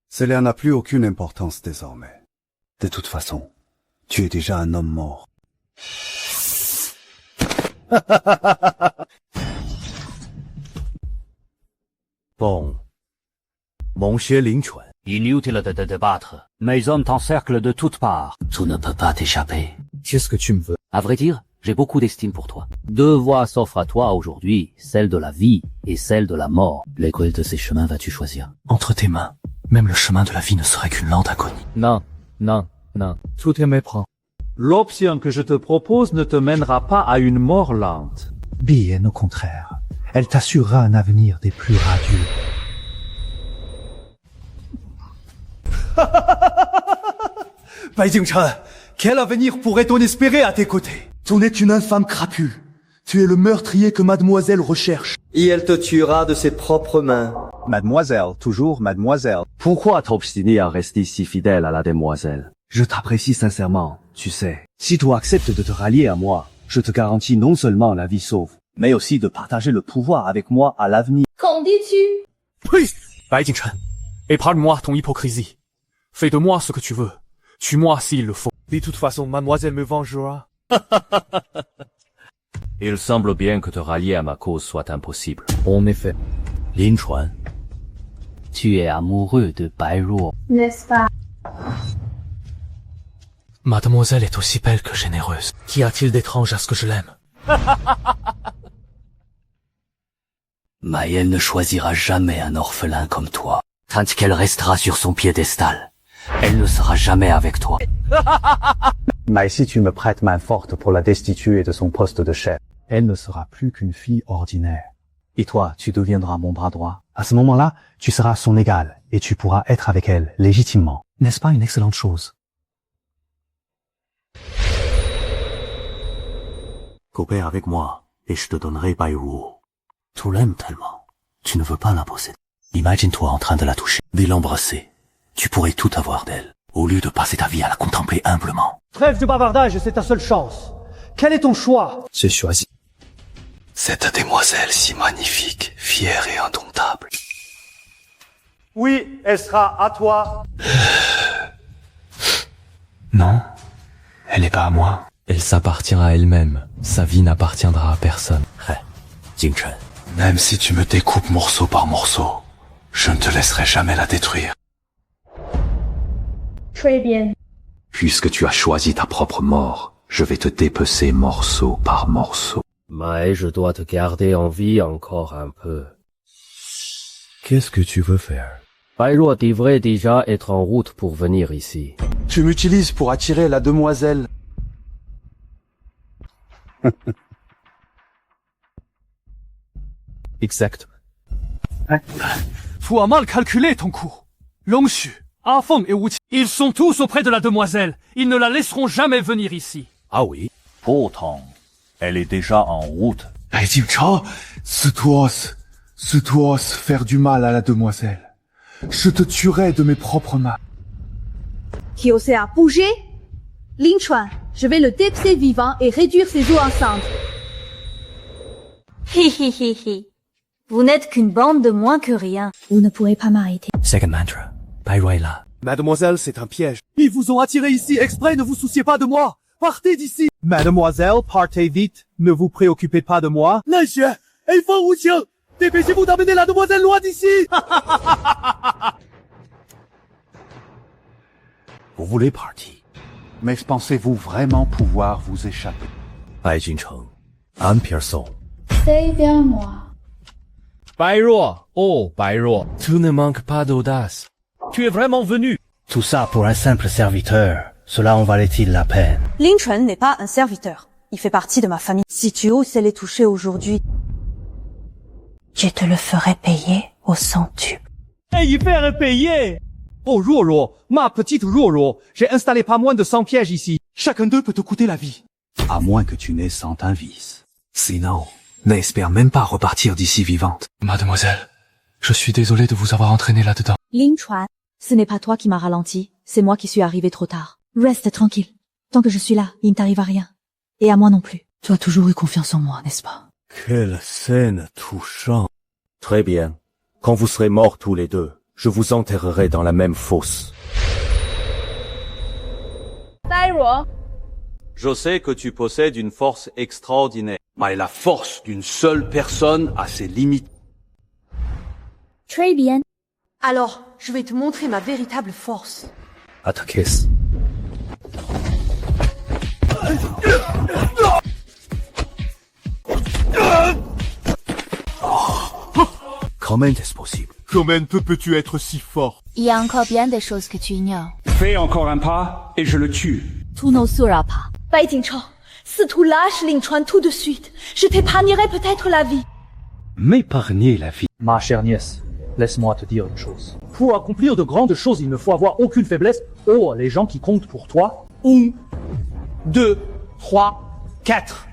cela n'a plus aucune importance désormais. De toute façon, tu es déjà un homme mort. Bon. Mon cher Ling Chuan. Inutile de te débattre. Mes hommes t'encerclent de toutes parts. Tu ne peux pas t'échapper. Qu'est-ce que tu me veux? À vrai dire, j'ai beaucoup d'estime pour toi. Deux voies s'offrent à toi aujourd'hui, celle de la vie et celle de la mort. Lequel de ces chemins vas-tu choisir? Entre tes mains, même le chemin de la vie ne serait qu'une lente agonie. Non, non, non. Tout est méprend. L'option que je te propose ne te mènera pas à une mort lente. Bien au contraire, elle t'assurera un avenir des plus radieux. Bai Jingcheng, quel avenir pourrait-on espérer à tes côtés? Tu es une infâme crapule. Tu es le meurtrier que mademoiselle recherche. Et elle te tuera de ses propres mains. Mademoiselle, toujours mademoiselle. Pourquoi t'obstiner à rester si fidèle à la demoiselle? Je t'apprécie sincèrement, tu sais. Si tu acceptes de te rallier à moi, je te garantis non seulement la vie sauve, mais aussi de partager le pouvoir avec moi à l'avenir. Qu'en dis-tu? Oui, Bai Jingcheng, épargne-moi ton hypocrisie. Fais de moi ce que tu veux. Tue-moi s'il le faut. De toute façon, mademoiselle me vengera. Il semble bien que te rallier à ma cause soit impossible. En effet. Lin Chuan, tu es amoureux de Bairro. N'est-ce pas? Mademoiselle est aussi belle que généreuse. Qu'y a-t-il d'étrange à ce que je l'aime? Mais elle ne choisira jamais un orphelin comme toi. Tant qu'elle restera sur son piédestal, elle ne sera jamais avec toi. Mais si tu me prêtes main forte pour la destituer de son poste de chef, elle ne sera plus qu'une fille ordinaire. Et toi, tu deviendras mon bras droit. À ce moment-là, tu seras son égal et tu pourras être avec elle légitimement. N'est-ce pas une excellente chose? Coopère avec moi, et je te donnerai Bairro. Tu l'aimes tellement. Tu ne veux pas la posséder. Imagine-toi en train de la toucher, de l'embrasser. Tu pourrais tout avoir d'elle, au lieu de passer ta vie à la contempler humblement. Trêve de bavardage, c'est ta seule chance. Quel est ton choix? J'ai choisi. Cette demoiselle si magnifique, fière et indomptable. Oui, elle sera à toi. Non, elle n'est pas à moi. Elle s'appartient à elle-même. Sa vie n'appartiendra à personne. Jingcheng. Même si tu me découpes morceau par morceau, je ne te laisserai jamais la détruire. Très bien. Puisque tu as choisi ta propre mort, je vais te dépecer morceau par morceau. Mais je dois te garder en vie encore un peu. Qu'est-ce que tu veux faire? Bairro devrait déjà être en route pour venir ici. Tu m'utilises pour attirer la demoiselle. Exact. Tu as mal calculé ton coup. Longshu, Afeng et Wuqi, ils sont tous auprès de la demoiselle. Ils ne la laisseront jamais venir ici. Ah oui, pourtant, elle est déjà en route. Bai Jingcheng, c'est toi faire du mal à la demoiselle. Je te tuerai de mes propres mains. Qui osait à bouger? Lin Chuan, je vais le dépecer vivant et réduire ses os en cendres. Hi hi hi hi. Vous n'êtes qu'une bande de moins que rien. Vous ne pourrez pas m'arrêter. Second mantra. Bairro est là. Mademoiselle, c'est un piège. Ils vous ont attiré ici exprès, ne vous souciez pas de moi. Partez d'ici. Mademoiselle, partez vite. Ne vous préoccupez pas de moi. Dépêchez-vous d'amener la demoiselle loin d'ici. Vous voulez partir. Mais pensez-vous vraiment pouvoir vous échapper? Bai Jingcheng, An Pierson. C'est bien moi. 白若, oh, 白若. Tu ne manques pas d'audace. Tu es vraiment venu. Tout ça pour un simple serviteur. Cela en valait-il la peine? Lin Chuan n'est pas un serviteur. Il fait partie de ma famille. Si tu oses les toucher aujourd'hui, Je te le ferai payer au centuple. Et y faire payer. Oh, Roro, ma petite Roro, j'ai installé pas moins de 100 pièges ici. Chacun d'eux peut te coûter la vie. À moins que tu n'aies sans un vice. Sinon, n'espère même pas repartir d'ici vivante. Mademoiselle, je suis désolé de vous avoir entraîné là-dedans. Lin Chuan, ce n'est pas toi qui m'as ralenti, c'est moi qui suis arrivé trop tard. Reste tranquille. Tant que je suis là, il ne t'arrive à rien. Et à moi non plus. Tu as toujours eu confiance en moi, n'est-ce pas? Quelle scène touchante. Très bien. Quand vous serez morts tous les deux, je vous enterrerai dans la même fosse. Je sais que tu possèdes une force extraordinaire. Mais la force d'une seule personne a ses limites. Très bien. alors je vais te montrer ma véritable force. Attaquez. Comment est-ce possible? Comment peux-tu être si fort? Il y a encore bien des choses que tu ignores. Fais encore un pas et je le tue. Tu n'oseras pas. Bai Jingcheng, si tu lâches Lin Chuan tout de suite, je t'épargnerai peut-être la vie. M'épargner la vie. Ma chère nièce, laisse-moi te dire une chose. Pour accomplir de grandes choses, il ne faut avoir aucune faiblesse. Oh, les gens qui comptent pour toi. 1, 2, 3, 4.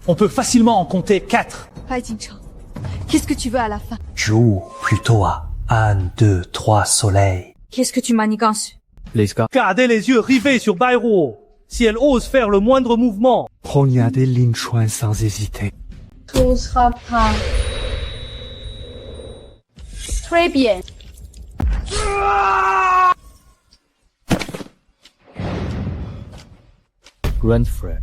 On peut facilement en compter 4. Bai Jingcheng, qu'est-ce que tu veux à la fin? Joue plutôt à 1, 2, 3 soleils. Qu'est-ce que tu manigances? Les gars. Gardez les yeux rivés sur Bairuo. Si elle ose faire le moindre mouvement. Poignardez Lin Chuan sans hésiter. Tu seras pas. Très bien. Grand frère.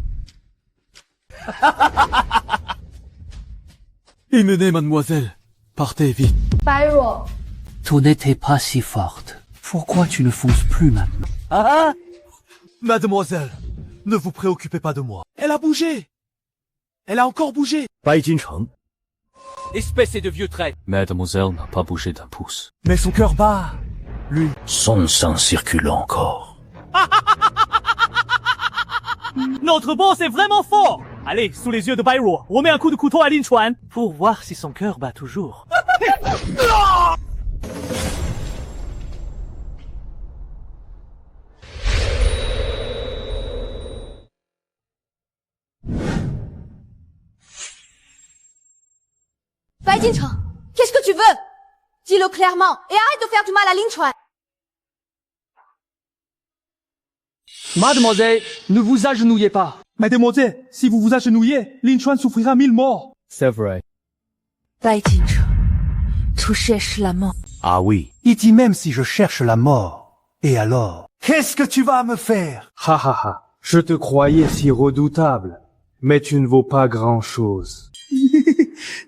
Emmenez, mademoiselle. Partez vite. Bairuo. Tu n'étais pas si forte. Pourquoi tu ne fonces plus maintenant? Ah! Mademoiselle, ne vous préoccupez pas de moi. Elle a bougé. Elle a encore bougé. Bai Jingcheng. Espèce de vieux traître. Mademoiselle n'a pas bougé d'un pouce. Mais son cœur bat. Lui. Son sang circule encore. Notre boss est vraiment fort. Allez, sous les yeux de Bairuo, remets un coup de couteau à Lin Chuan pour voir si son cœur bat toujours. Bai Jingcheng, qu'est-ce que tu veux? Dis-le clairement et arrête de faire du mal à Lin Chuan. Mademoiselle, ne vous agenouillez pas. Mademoiselle, si vous vous agenouillez, Lin Chuan souffrira 1000 morts. C'est vrai. Bai Jingcheng, tu cherches la mort. Ah oui. Il dit même si je cherche la mort. Et alors? Qu'est-ce que tu vas me faire? Ha ha ha. Je te croyais si redoutable. Mais tu ne vaux pas grand-chose.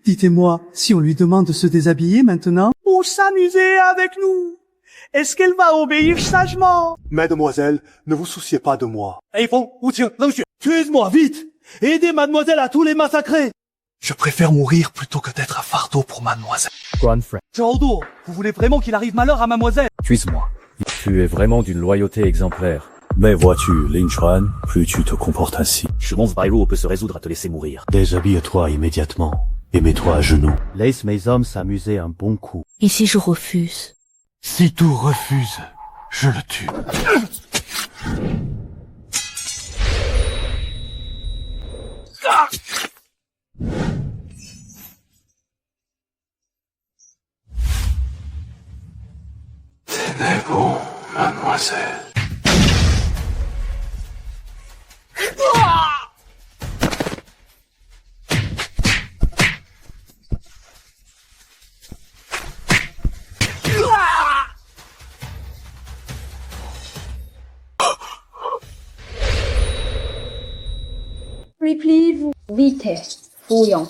Dites-moi, si on lui demande de se déshabiller maintenant? Pour s'amuser avec nous. Est-ce qu'elle va obéir sagement? Mademoiselle, ne vous souciez pas de moi. Tuez-moi vite. Aidez mademoiselle à tous les massacrer. Je préfère mourir plutôt que d'être un fardeau pour mademoiselle. Grand frère. Zhao, vous voulez vraiment qu'il arrive malheur à mademoiselle? Tuise-moi. Tu es vraiment d'une loyauté exemplaire. Mais vois-tu, Lin Chuan, plus tu te comportes ainsi. Je pense Bairuo peut se résoudre à te laisser mourir. Déshabille-toi immédiatement. Et mets-toi à genoux. Laisse mes hommes s'amuser un bon coup. Et si je refuse? Si tout refuse, je le tue. Tenez-vous, mademoiselle. Repliez-vous. Vite. Fouillons.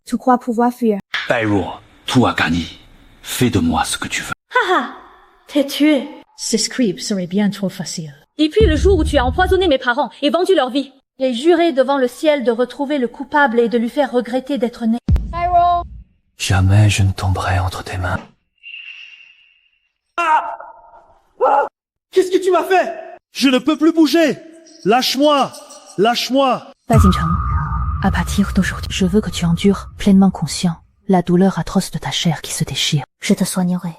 Tu crois pouvoir fuir? Bairuo, tout a gagné. Fais de moi ce que tu veux. Haha, T'es tué. Ce script serait bien trop facile. Et puis le jour où tu as empoisonné mes parents et vendu leur vie. J'ai juré devant le ciel de retrouver le coupable et de lui faire regretter d'être né. Pyro. Jamais je ne tomberai entre tes mains. Qu'est-ce que tu m'as fait? Je ne peux plus bouger. Lâche-moi. Lâche-moi. Bai Jingcheng, à partir d'aujourd'hui, je veux que tu endures, pleinement conscient, la douleur atroce de ta chair qui se déchire. Je te soignerai.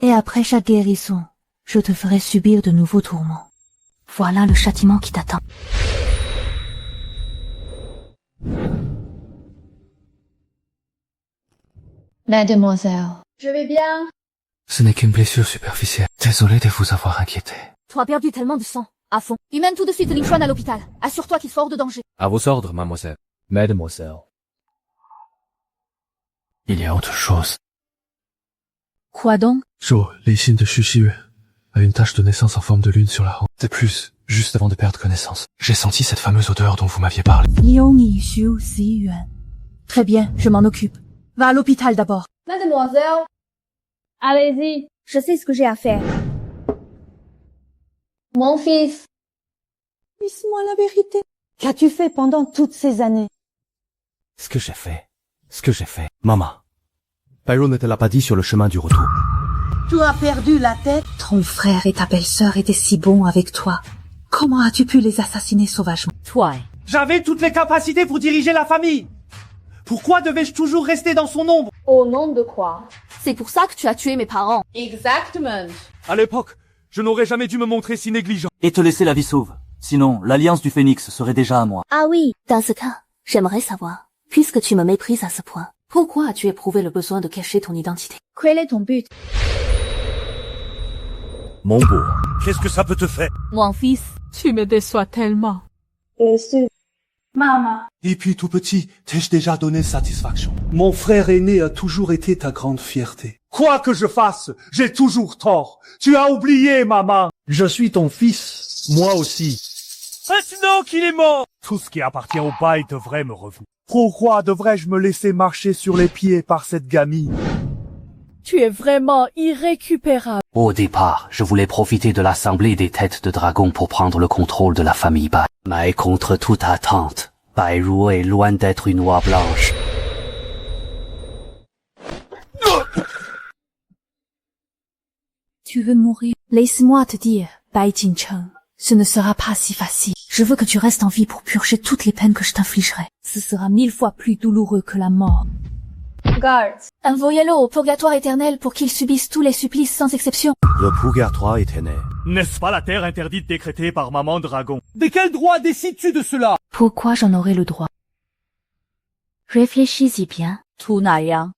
Et après chaque guérison, je te ferai subir de nouveaux tourments. Voilà le châtiment qui t'attend. Mademoiselle. Je vais bien. Ce n'est qu'une blessure superficielle. Désolé de vous avoir inquiété. Tu as perdu tellement de sang. À fond. Il mène tout de suite Lin Chuan à l'hôpital. Assure-toi qu'il soit hors de danger. À vos ordres, mademoiselle. Mademoiselle. Il y a autre chose. Quoi donc? Jo, les signes de Xu Xiyuan a une tache de naissance en forme de lune sur la hanche. De plus, juste avant de perdre connaissance, j'ai senti cette fameuse odeur dont vous m'aviez parlé. Liong Xu Xiyuan. Très bien, je m'en occupe. Va à l'hôpital d'abord. Mademoiselle. Allez-y. Je sais ce que j'ai à faire. Mon fils. Dis-moi la vérité. Qu'as-tu fait pendant toutes ces années? Ce que j'ai fait. Maman. Pyro ne te l'a pas dit sur le chemin du retour. Tu as perdu la tête? Ton frère et ta belle-sœur étaient si bons avec toi. Comment as-tu pu les assassiner sauvagement? Toi. J'avais toutes les capacités pour diriger la famille. Pourquoi devais-je toujours rester dans son ombre? Au nom de quoi? C'est pour ça que tu as tué mes parents. Exactement. À l'époque, je n'aurais jamais dû me montrer si négligent. Et te laisser la vie sauve. Sinon, l'alliance du Phénix serait déjà à moi. Ah oui. Dans ce cas, j'aimerais savoir, puisque tu me méprises à ce point, pourquoi as-tu éprouvé le besoin de cacher ton identité? Quel est ton but? Mon beau. Qu'est-ce que ça peut te faire? Mon fils, tu me déçois tellement. Maman. Et puis tout petit, t'ai-je déjà donné satisfaction? Mon frère aîné a toujours été ta grande fierté. Quoi que je fasse, j'ai toujours tort. Tu as oublié, maman. Je suis ton fils, moi aussi. Maintenant qu'il est mort, tout ce qui appartient au bail devrait me revenir. Pourquoi devrais-je me laisser marcher sur les pieds par cette gamine? Tu es vraiment irrécupérable. Au départ, je voulais profiter de l'assemblée des têtes de dragon pour prendre le contrôle de la famille Bai. Mais contre toute attente, Bai Ruo est loin d'être une oie blanche. Tu veux mourir? Laisse-moi te dire, Bai Jingcheng, ce ne sera pas si facile. Je veux que tu restes en vie pour purger toutes les peines que je t'infligerai. Ce sera 1000 fois plus douloureux que la mort. Guards. Envoyez-le au purgatoire éternel pour qu'il subisse tous les supplices sans exception. Le purgatoire éternel. N'est-ce pas la terre interdite décrétée par Maman Dragon? De quel droit décides-tu de cela? Pourquoi j'en aurais le droit? Réfléchis-y bien. Tout n'a rien.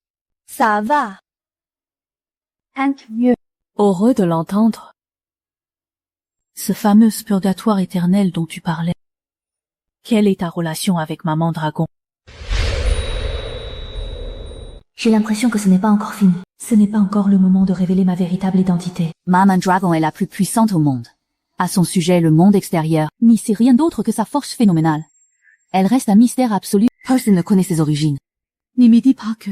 Ça va. Un peu mieux. Heureux de l'entendre. Ce fameux purgatoire éternel dont tu parlais. Quelle est ta relation avec Maman Dragon? J'ai l'impression que ce n'est pas encore fini. Ce n'est pas encore le moment de révéler ma véritable identité. Maman Dragon est la plus puissante au monde. À son sujet, le monde extérieur, mais c'est rien d'autre que sa force phénoménale. Elle reste un mystère absolu. Personne ne connaît ses origines. Ne me dis pas que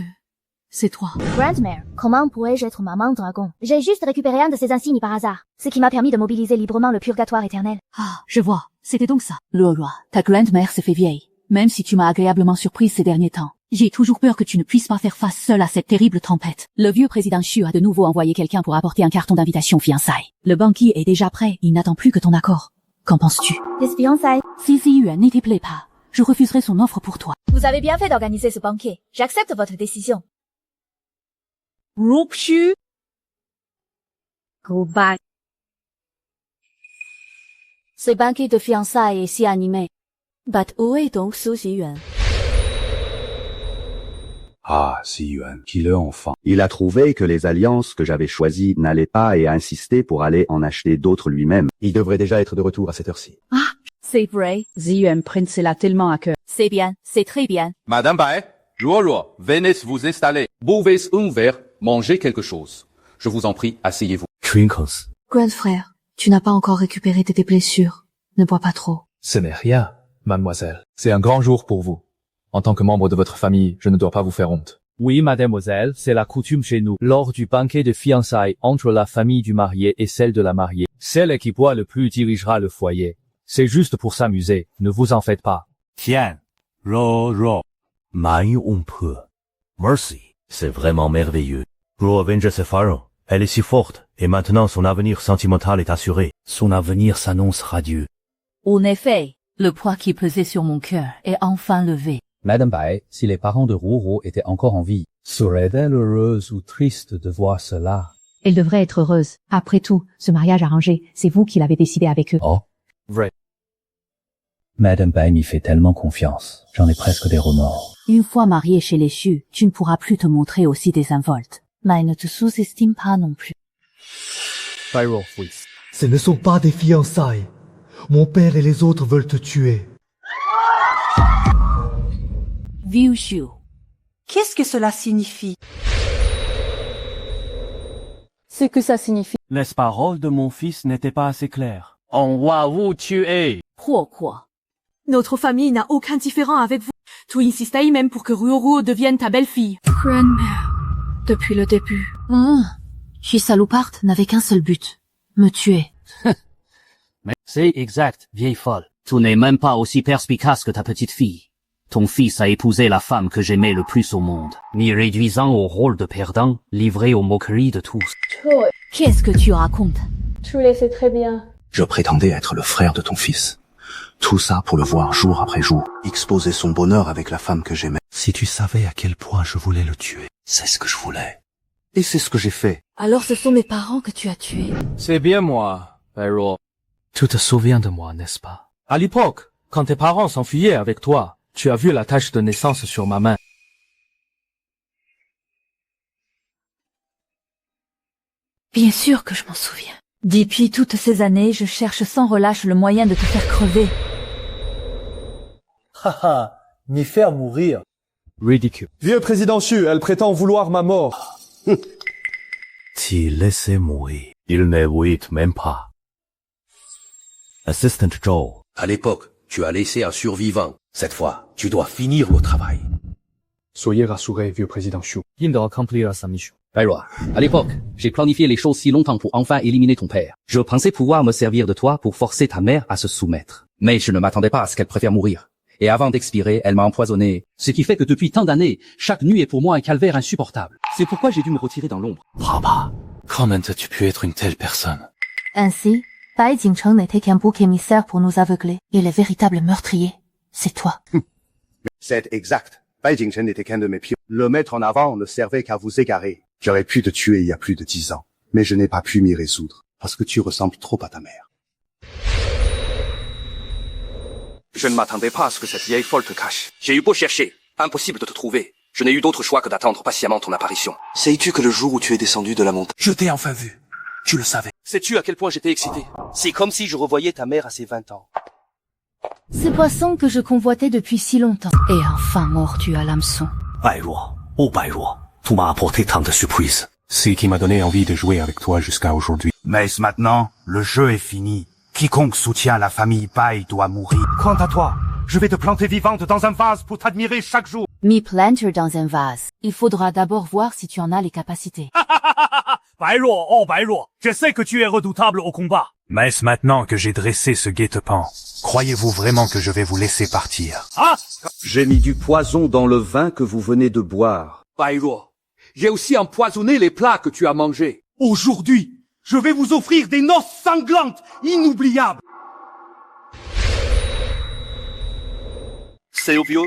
c'est toi. Grandmère, comment pourrais-je être Maman Dragon? J'ai juste récupéré un de ces insignes par hasard, ce qui m'a permis de mobiliser librement le purgatoire éternel. Ah, je vois. C'était donc ça. Le roi, ta grand-mère se fait vieille. Même si tu m'as agréablement surprise ces derniers temps. J'ai toujours peur que tu ne puisses pas faire face seul à cette terrible tempête. Le vieux président Xu a de nouveau envoyé quelqu'un pour apporter un carton d'invitation fiançailles. Le banquier est déjà prêt, il n'attend plus que ton accord. Qu'en penses-tu? Des fiançailles. Si Xiyuan ne te plaît pas, je refuserai son offre pour toi. Vous avez bien fait d'organiser ce banquet. J'accepte votre décision. Groupe Xu. Goodbye. Ce banquet de fiançailles est si animé. But où est donc Su Xiyuan? Ah, Xiyuan, qu'il est enfant. Il a trouvé que les alliances que j'avais choisies n'allaient pas et a insisté pour aller en acheter d'autres lui-même. Il devrait déjà être de retour à cette heure-ci. Ah, c'est vrai. Xiyuan Prince l'a tellement à cœur. C'est bien, c'est très bien. Madame Bai, Ruo, venez vous installer. Buvez un verre, mangez quelque chose. Je vous en prie, asseyez-vous. Crinkles. Grand frère, tu n'as pas encore récupéré tes blessures. Ne bois pas trop. Ce n'est rien, mademoiselle. C'est un grand jour pour vous. En tant que membre de votre famille, je ne dois pas vous faire honte. Oui, mademoiselle, c'est la coutume chez nous. Lors du banquet de fiançailles entre la famille du marié et celle de la mariée, celle qui boit le plus dirigera le foyer. C'est juste pour s'amuser, ne vous en faites pas. Tiens, Maï on peut. Merci, c'est vraiment merveilleux. Pour avenger ce pharaon, elle est si forte, et maintenant son avenir sentimental est assuré. Son avenir s'annonce radieux. En effet, le poids qui pesait sur mon cœur est enfin levé. Madame Bai, si les parents de Roro étaient encore en vie, serait-elle heureuse ou triste de voir cela? Elle devrait être heureuse. Après tout, ce mariage arrangé, c'est vous qui l'avez décidé avec eux. Oh. Vrai. Madame Bai m'y fait tellement confiance. J'en ai presque des remords. Une fois marié chez les Shu, tu ne pourras plus te montrer aussi désinvolte. Mais ne te sous-estime pas non plus. Pyro, fils. Ce ne sont pas des fiançailles. Mon père et les autres veulent te tuer. Viu Shu. Qu'est-ce que cela signifie? Ce que ça signifie. Les paroles de mon fils n'étaient pas assez claires. On va vous tuer. Pourquoi? Notre famille n'a aucun différend avec vous. Tu insistais même pour que Ruoruo devienne ta belle-fille. Grand-mère, depuis le début. Shi Salopard n'avait qu'un seul but. Me tuer. Mais c'est exact, vieille folle. Tu n'es même pas aussi perspicace que ta petite fille. Ton fils a épousé la femme que j'aimais le plus au monde, m'y réduisant au rôle de perdant, livré aux moqueries de tous. Qu'est-ce que tu racontes? Tu le sais très bien. Je prétendais être le frère de ton fils. Tout ça pour le voir jour après jour, exposer son bonheur avec la femme que j'aimais. Si tu savais à quel point je voulais le tuer, c'est ce que je voulais. Et c'est ce que j'ai fait. Alors ce sont mes parents que tu as tués. C'est bien moi, Pyro. Tu te souviens de moi, n'est-ce pas? À l'époque, quand tes parents s'enfuyaient avec toi, tu as vu la tache de naissance sur ma main. Bien sûr que je m'en souviens. Depuis toutes ces années, je cherche sans relâche le moyen de te faire crever. Haha, m'y faire mourir. Ridicule. Vieux président Shu, elle prétend vouloir ma mort. T'y laissez mourir. Il n'évite même pas. Assistant Joe. À l'époque, tu as laissé un survivant. Cette fois, tu dois finir le travail. Soyez rassuré, vieux président Shu. Il doit accomplir sa mission. Pyro, à l'époque, j'ai planifié les choses si longtemps pour enfin éliminer ton père. Je pensais pouvoir me servir de toi pour forcer ta mère à se soumettre. Mais je ne m'attendais pas à ce qu'elle préfère mourir. Et avant d'expirer, elle m'a empoisonné. Ce qui fait que depuis tant d'années, chaque nuit est pour moi un calvaire insupportable. C'est pourquoi j'ai dû me retirer dans l'ombre. Papa, comment as-tu pu être une telle personne? Ainsi, Bai Jingcheng n'était qu'un bouc émissaire pour nous aveugler. Et le véritable meurtrier, c'est toi. C'est exact. Bai Jingchen n'était qu'un de mes pions. Le mettre en avant ne servait qu'à vous égarer. J'aurais pu te tuer il y a plus de 10 ans, mais je n'ai pas pu m'y résoudre, parce que tu ressembles trop à ta mère. Je ne m'attendais pas à ce que cette vieille folle te cache. J'ai eu beau chercher, impossible de te trouver. Je n'ai eu d'autre choix que d'attendre patiemment ton apparition. Sais-tu que le jour où tu es descendu de la montagne, Je t'ai enfin vu. Tu le savais. Sais-tu à quel point j'étais excité? C'est comme si je revoyais ta mère à ses 20 ans. Ce poisson que je convoitais depuis si longtemps est enfin mordu à l'hameçon. Pyro, oh Pyro, tu m'as apporté tant de surprises. c'est qui m'a donné envie de jouer avec toi jusqu'à aujourd'hui. Mais maintenant, le jeu est fini. Quiconque soutient la famille Bai doit mourir. Quant à toi, je vais te planter vivante dans un vase pour t'admirer chaque jour. M'y planter dans un vase. Il faudra d'abord voir si tu en as les capacités. Bairuo, oh Bairuo, je sais que tu es redoutable au combat. Mais maintenant que j'ai dressé ce guet-apens, croyez-vous vraiment que je vais vous laisser partir? Ah! J'ai mis du poison dans le vin que vous venez de boire. Bairuo, j'ai aussi empoisonné les plats que tu as mangés. Aujourd'hui, je vais vous offrir des noces sanglantes, inoubliables. Silvio,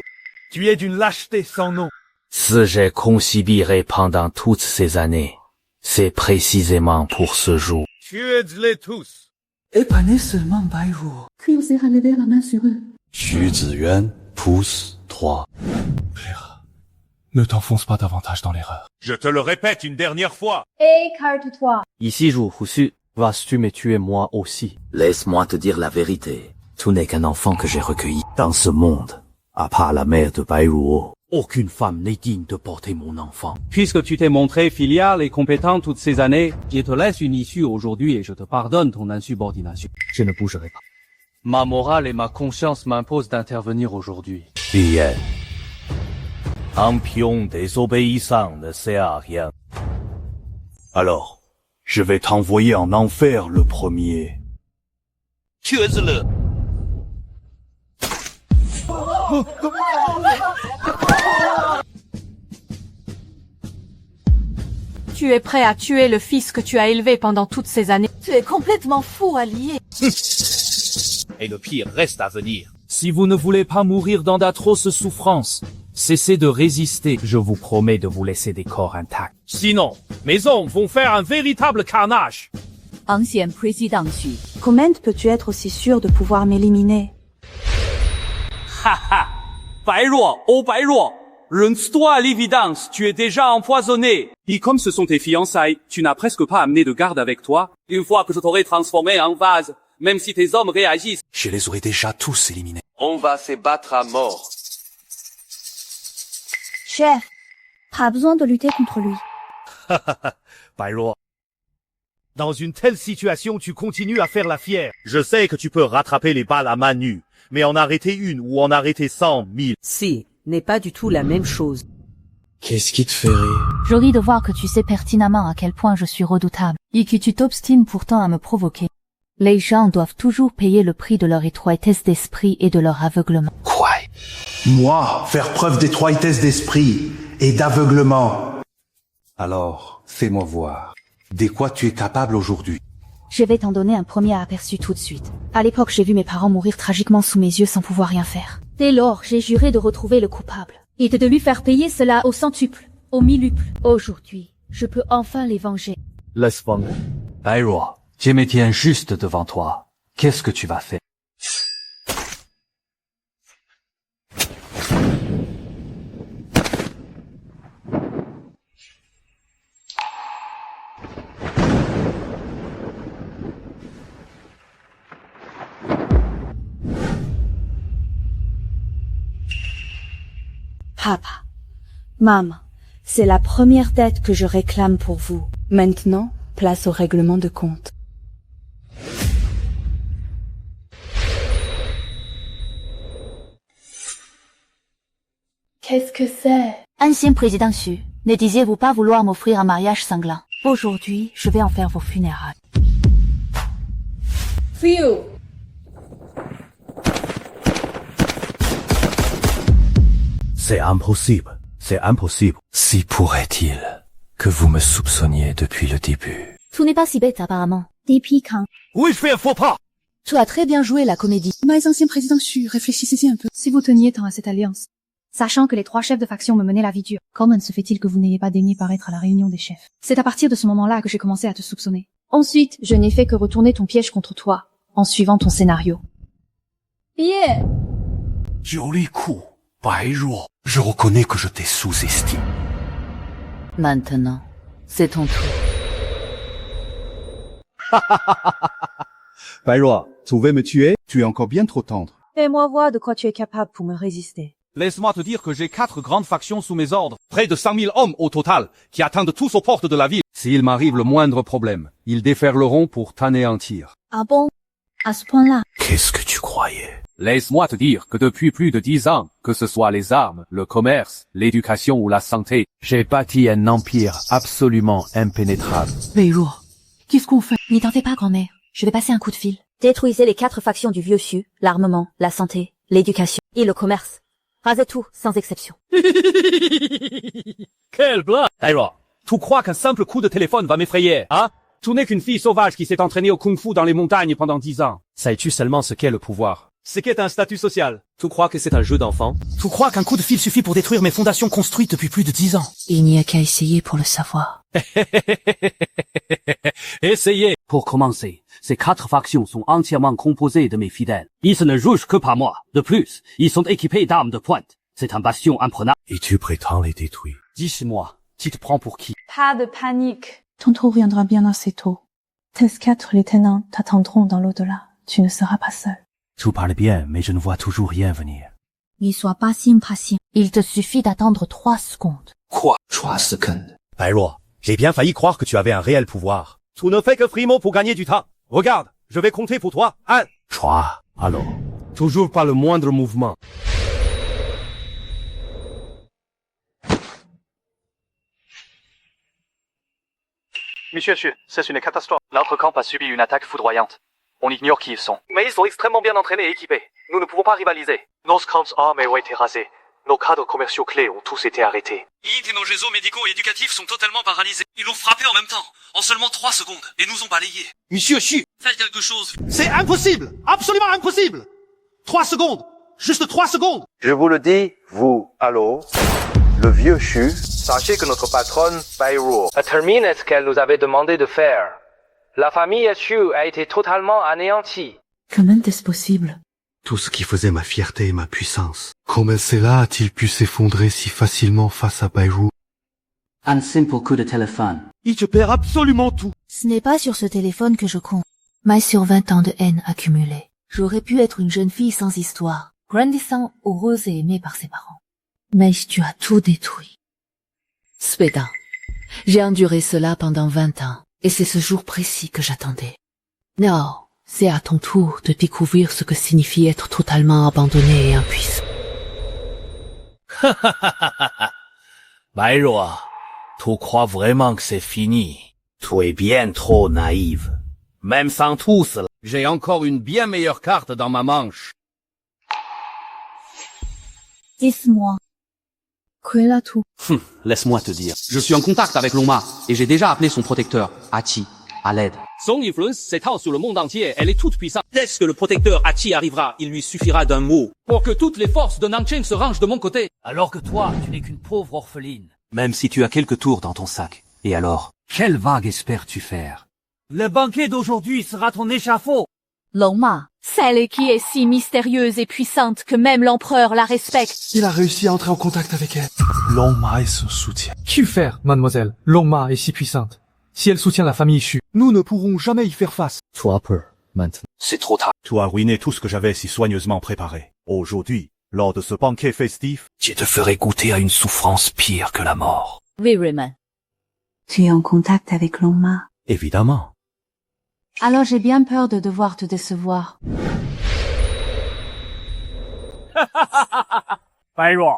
tu es d'une lâcheté sans nom. Ce j'ai considéré pendant toutes ces années, c'est précisément pour ce jour. Tuez-les tous. Épanez seulement Bairuo. Puis osera lever la main sur eux. Xu Ziyuan, pouce 3. Frère, ne t'enfonce pas davantage dans l'erreur. Je te le répète une dernière fois. Écarte-toi. Ici, je Husu, vas-tu me tuer moi aussi? Laisse-moi te dire la vérité. Tu n'es qu'un enfant que j'ai recueilli dans ce monde. À part la mère de Bairuo, aucune femme n'est digne de porter mon enfant. Puisque tu t'es montré filial et compétent toutes ces années, je te laisse une issue aujourd'hui et je te pardonne ton insubordination. Je ne bougerai pas. Ma morale et ma conscience m'imposent d'intervenir aujourd'hui. Bien. Un pion désobéissant ne sert à rien. Alors, je vais t'envoyer en enfer le premier. Tuez-le. Tu es prêt à tuer le fils que tu as élevé pendant toutes ces années. Tu es complètement fou, allié. Et le pire reste à venir. Si vous ne voulez pas mourir dans d'atroces souffrances, cessez de résister. Je vous promets de vous laisser des corps intacts. Sinon, mes hommes vont faire un véritable carnage. Ancien président Xu. Comment peux-tu être aussi sûr de pouvoir m'éliminer? Haha, Bairuo, oh Bairuo, renonce-toi à l'évidence, tu es déjà empoisonné. Et comme ce sont tes fiançailles, tu n'as presque pas amené de garde avec toi. Une fois que je t'aurai transformé en vase, même si tes hommes réagissent, Je les aurais déjà tous éliminés. On va se battre à mort. Chef, pas besoin de lutter contre lui. Bairuo. Dans une telle situation, tu continues à faire la fière. Je sais que tu peux rattraper les balles à main nue, mais en arrêter une ou en arrêter 100 000. Si, n'est pas du tout la même chose. Qu'est-ce qui te fait rire? Je ris de voir que tu sais pertinemment à quel point je suis redoutable, et que tu t'obstines pourtant à me provoquer. Les gens doivent toujours payer le prix de leur étroitesse d'esprit et de leur aveuglement. Quoi? Moi, faire preuve d'étroitesse d'esprit et d'aveuglement. Alors, fais-moi voir. De quoi tu es capable aujourd'hui? Je vais t'en donner un premier aperçu tout de suite. À l'époque, j'ai vu mes parents mourir tragiquement sous mes yeux sans pouvoir rien faire. Dès lors, j'ai juré de retrouver le coupable, et de lui faire payer cela au centuple, au milluple. Aujourd'hui, je peux enfin les venger. Laisse tomber. Bairuo, je me tiens juste devant toi. Qu'est-ce que tu vas faire? Papa, maman, c'est la première dette que je réclame pour vous. Maintenant, place au règlement de compte. Qu'est-ce que c'est? Ancien président Xu, ne disiez-vous pas vouloir m'offrir un mariage sanglant? Aujourd'hui, je vais en faire vos funérailles. Fiu! C'est impossible. C'est impossible. Si pourrait-il que vous me soupçonniez depuis le début. Tout n'est pas si bête apparemment. Depuis quand? Oui, je fais un faux pas. Tu as très bien joué la comédie. Mais ancien président Xu, réfléchissez un peu. Si vous teniez tant à cette alliance, sachant que les 3 chefs de faction me menaient la vie dure, comment se fait-il que vous n'ayez pas daigné paraître à la réunion des chefs? C'est à partir de ce moment-là que j'ai commencé à te soupçonner. Ensuite, je n'ai fait que retourner ton piège contre toi, en suivant ton scénario. Yeah! Joli coup, Bairuo. Je reconnais que je t'ai sous-estimé. Maintenant, c'est ton tour. Bairuo, tu veux me tuer? Tu es encore bien trop tendre. Fais-moi voir de quoi tu es capable pour me résister. Laisse-moi te dire que j'ai 4 grandes factions sous mes ordres, près de 100 000 hommes au total, qui attendent tous aux portes de la ville. S'il m'arrive le moindre problème, ils déferleront pour t'anéantir. Ah bon? À ce point-là? Qu'est-ce que tu croyais? Laisse-moi te dire que depuis plus de 10 ans, que ce soit les armes, le commerce, l'éducation ou la santé, J'ai bâti un empire absolument impénétrable. Bairuo, qu'est-ce qu'on fait? N'y t'en fais pas, grand-mère. Je vais passer un coup de fil. Détruisez les 4 factions du vieux Xu, l'armement, la santé, l'éducation et le commerce. Rasez tout, sans exception. Quelle blague! Bairuo, tu crois qu'un simple coup de téléphone va m'effrayer, hein? Tu n'es qu'une fille sauvage qui s'est entraînée au kung-fu dans les montagnes pendant 10 ans. Sais-tu seulement ce qu'est le pouvoir? C'est qu'est un statut social. Tu crois que c'est un jeu d'enfant? Tu crois qu'un coup de fil suffit pour détruire mes fondations construites depuis plus de 10 ans? Il n'y a qu'à essayer pour le savoir. Essayez. Pour commencer, ces 4 factions sont entièrement composées de mes fidèles. Ils ne jugent que par moi. De plus, ils sont équipés d'armes de pointe. C'est un bastion imprenable. Et tu prétends les détruire? Dis-moi, tu te prends pour qui? Pas de panique. Ton tour viendra bien assez tôt. Tes 4 lieutenants t'attendront dans l'au-delà. Tu ne seras pas seul. Tu parles bien, mais je ne vois toujours rien venir. Ne sois pas si impatient. Il te suffit d'attendre 3 secondes. Quoi? 3 secondes. Bairuo, j'ai bien failli croire que tu avais un réel pouvoir. Tu ne fais que frimo pour gagner du temps. Regarde, je vais compter pour toi. 1. 3. Alors. Toujours pas le moindre mouvement. Monsieur Chu, c'est une catastrophe. Notre camp a subi une attaque foudroyante. On ignore qui ils sont. Mais ils sont extrêmement bien entraînés et équipés. Nous ne pouvons pas rivaliser. Nos camps armés ont été rasés. Nos cadres commerciaux clés ont tous été arrêtés. Et nos réseaux médicaux et éducatifs sont totalement paralysés. Ils l'ont frappé en même temps, en seulement 3 secondes, et nous ont balayés. Monsieur Chu, Faites quelque chose. c'est impossible, absolument impossible. 3 secondes, juste 3 secondes. Je vous le dis, vous, allô, le vieux Chu, sachez que notre patronne, Bai Ruo, a terminé ce qu'elle nous avait demandé de faire. La famille Chu a été totalement anéantie. Comment est-ce possible? Tout ce qui faisait ma fierté et ma puissance. Comment cela a-t-il pu s'effondrer si facilement face à Bai Ruo? Un simple coup de téléphone. Il te perd absolument tout. Ce n'est pas sur ce téléphone que je compte. Mais sur 20 ans de haine accumulée. J'aurais pu être une jeune fille sans histoire, grandissant, heureuse et aimée par ses parents. Mais tu as tout détruit. Sveta, j'ai enduré cela pendant 20 ans, et c'est ce jour précis que j'attendais. Non, c'est à ton tour de découvrir ce que signifie être totalement abandonné et impuissant. Bai Ruo, tu crois vraiment que c'est fini? Tu es bien trop naïve. Même sans tout cela. J'ai encore une bien meilleure carte dans ma manche. Dis-moi. Quel atout? Laisse-moi te dire. Je suis en contact avec Longma, et j'ai déjà appelé son protecteur, Hachi, à l'aide. Son influence s'étend sur le monde entier, elle est toute puissante. Dès que le protecteur Hachi arrivera, il lui suffira d'un mot Pour que toutes les forces de Nanchen se rangent de mon côté. Alors que toi, tu n'es qu'une pauvre orpheline. Même si tu as quelques tours dans ton sac. Et alors? Quelle vague espères-tu faire? Le banquet d'aujourd'hui sera ton échafaud. Longma, celle qui est si mystérieuse et puissante que même l'empereur la respecte. Il a réussi à entrer en contact avec elle. Longma et son soutien. Que faire, mademoiselle? Longma est si puissante. Si elle soutient la famille Chu, Nous ne pourrons jamais y faire face. Tu as peur, maintenant. C'est trop tard. Tu as ruiné tout ce que j'avais si soigneusement préparé. Aujourd'hui, lors de ce banquet festif, Je te ferai goûter à une souffrance pire que la mort. Virima. Tu es en contact avec Longma. évidemment. Alors j'ai bien peur de devoir te décevoir. Bai Ruo,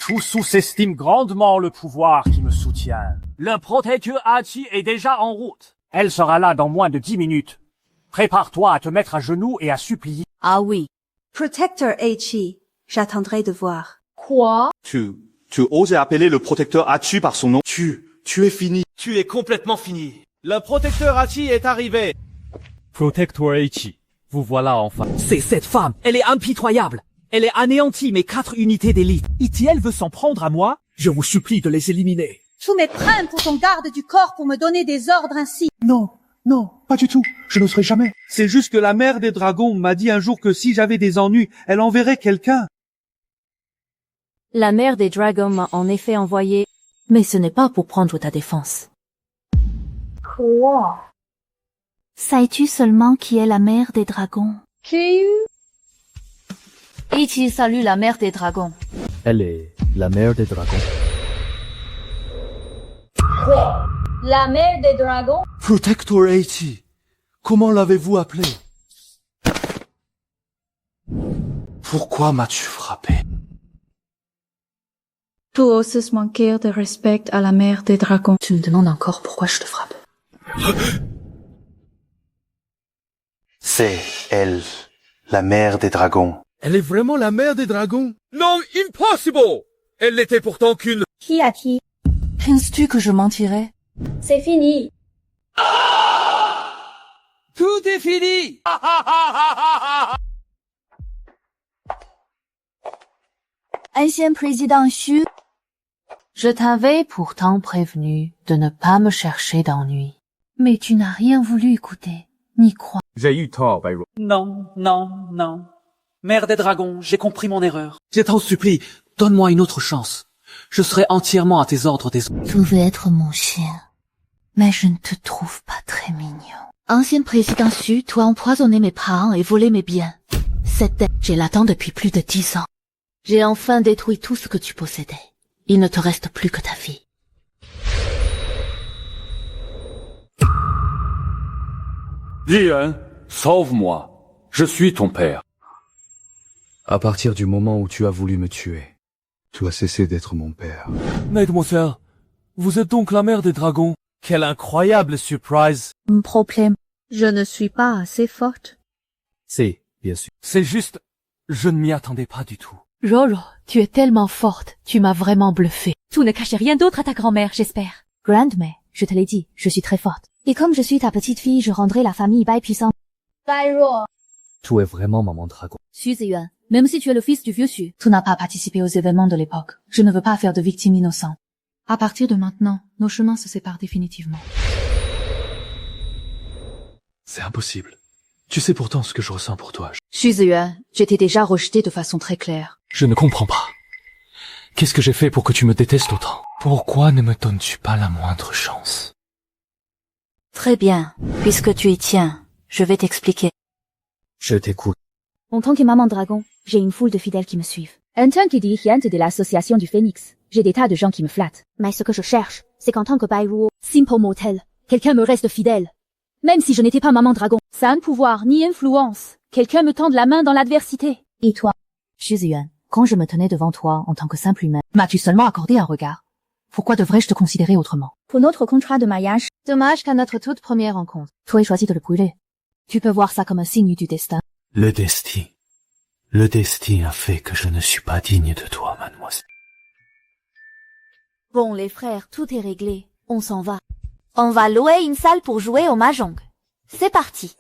tout sous-estime grandement le pouvoir qui me soutient. Le protecteur Hachi est déjà en route. Elle sera là dans moins de 10 minutes. Prépare-toi à te mettre à genoux et à supplier. Ah oui. Protecteur Hachi, j'attendrai de voir. Quoi? Tu oses appeler le protecteur Hachi par son nom? Tu es fini. Tu es complètement fini. Le protecteur Hachi est arrivé. Protector Hachi, vous voilà enfin. C'est cette femme, elle est impitoyable. Elle est anéantie mes 4 unités d'élite. Itiel veut s'en prendre à moi? Je vous supplie de les éliminer. Tous mes prêts pour ton garde du corps pour me donner des ordres ainsi. Non, pas du tout. Je ne serai jamais. C'est juste que la mère des dragons m'a dit un jour que si j'avais des ennuis, elle enverrait quelqu'un. La mère des dragons m'a en effet envoyé, mais ce n'est pas pour prendre ta défense. Quoi? Sais-tu seulement qui est la mère des dragons? J'ai eu? Ichi salue la mère des dragons. Elle est la mère des dragons. Quoi? La mère des dragons? Protector Hachi. Comment l'avez-vous appelé? Pourquoi m'as-tu frappé? Tu oses manquer de respect à la mère des dragons. Tu me demandes encore pourquoi je te frappe. C'est elle, la mère des dragons. Elle est vraiment la mère des dragons? Non, impossible! Elle n'était pourtant qu'une... Qui a qui? Penses-tu que je mentirais? C'est fini. Tout est fini! Ancien président Xu, je t'avais pourtant prévenu de ne pas me chercher d'ennui. Mais tu n'as rien voulu écouter, ni croire. J'ai eu tort, Bai Ruo. Non. Mère des dragons, j'ai compris mon erreur. Je t'en supplie, donne-moi une autre chance. Je serai entièrement à tes ordres désormais. Tu veux être mon chien, mais je ne te trouve pas très mignon. Ancien président Xu, tu as empoisonné mes parents et volé mes biens. Cette dette, je l'attends depuis plus de 10 ans. J'ai enfin détruit tout ce que tu possédais. Il ne te reste plus que ta fille. Jiren, sauve-moi. Je suis ton père. À partir du moment où tu as voulu me tuer. Tu as cessé d'être mon père. Mademoiselle, vous êtes donc la mère des dragons? Quelle incroyable surprise. Problème. Je ne suis pas assez forte. C'est, bien sûr. C'est juste, je ne m'y attendais pas du tout. Roro, tu es tellement forte, tu m'as vraiment bluffé. Tu ne cachais rien d'autre à ta grand-mère, j'espère. Grandmère, je te l'ai dit, je suis très forte. Et comme je suis ta petite fille, je rendrai la famille Bai puissante. Bai Ruo. Tu es vraiment maman dragon. Xu Ziyuan, même si tu es le fils du vieux Xu, tu n'as pas participé aux événements de l'époque. Je ne veux pas faire de victimes innocentes. À partir de maintenant, nos chemins se séparent définitivement. C'est impossible. Tu sais pourtant ce que je ressens pour toi. Xu Ziyuan, j'étais déjà rejetée de façon très claire. Je ne comprends pas. Qu'est-ce que j'ai fait pour que tu me détestes autant? Pourquoi ne me donnes-tu pas la moindre chance? Très bien. Puisque tu y tiens, je vais t'expliquer. Je t'écoute. En tant que maman dragon, j'ai une foule de fidèles qui me suivent. En tant que dirigeante de l'association du Phénix, j'ai des tas de gens qui me flattent. Mais ce que je cherche, c'est qu'en tant que Bai Ruo, simple mortel, quelqu'un me reste fidèle. Même si je n'étais pas maman dragon, sans pouvoir ni influence, quelqu'un me tende la main dans l'adversité. Et toi? Xu Ziyuan, quand je me tenais devant toi en tant que simple humain, m'as-tu seulement accordé un regard? Pourquoi devrais-je te considérer autrement? Pour notre contrat de mariage, dommage qu'à notre toute première rencontre, toi aies choisi de le brûler. Tu peux voir ça comme un signe du destin. Le destin. Le destin a fait que je ne suis pas digne de toi, mademoiselle. Bon les frères, tout est réglé. On s'en va. On va louer une salle pour jouer au mahjong. C'est parti.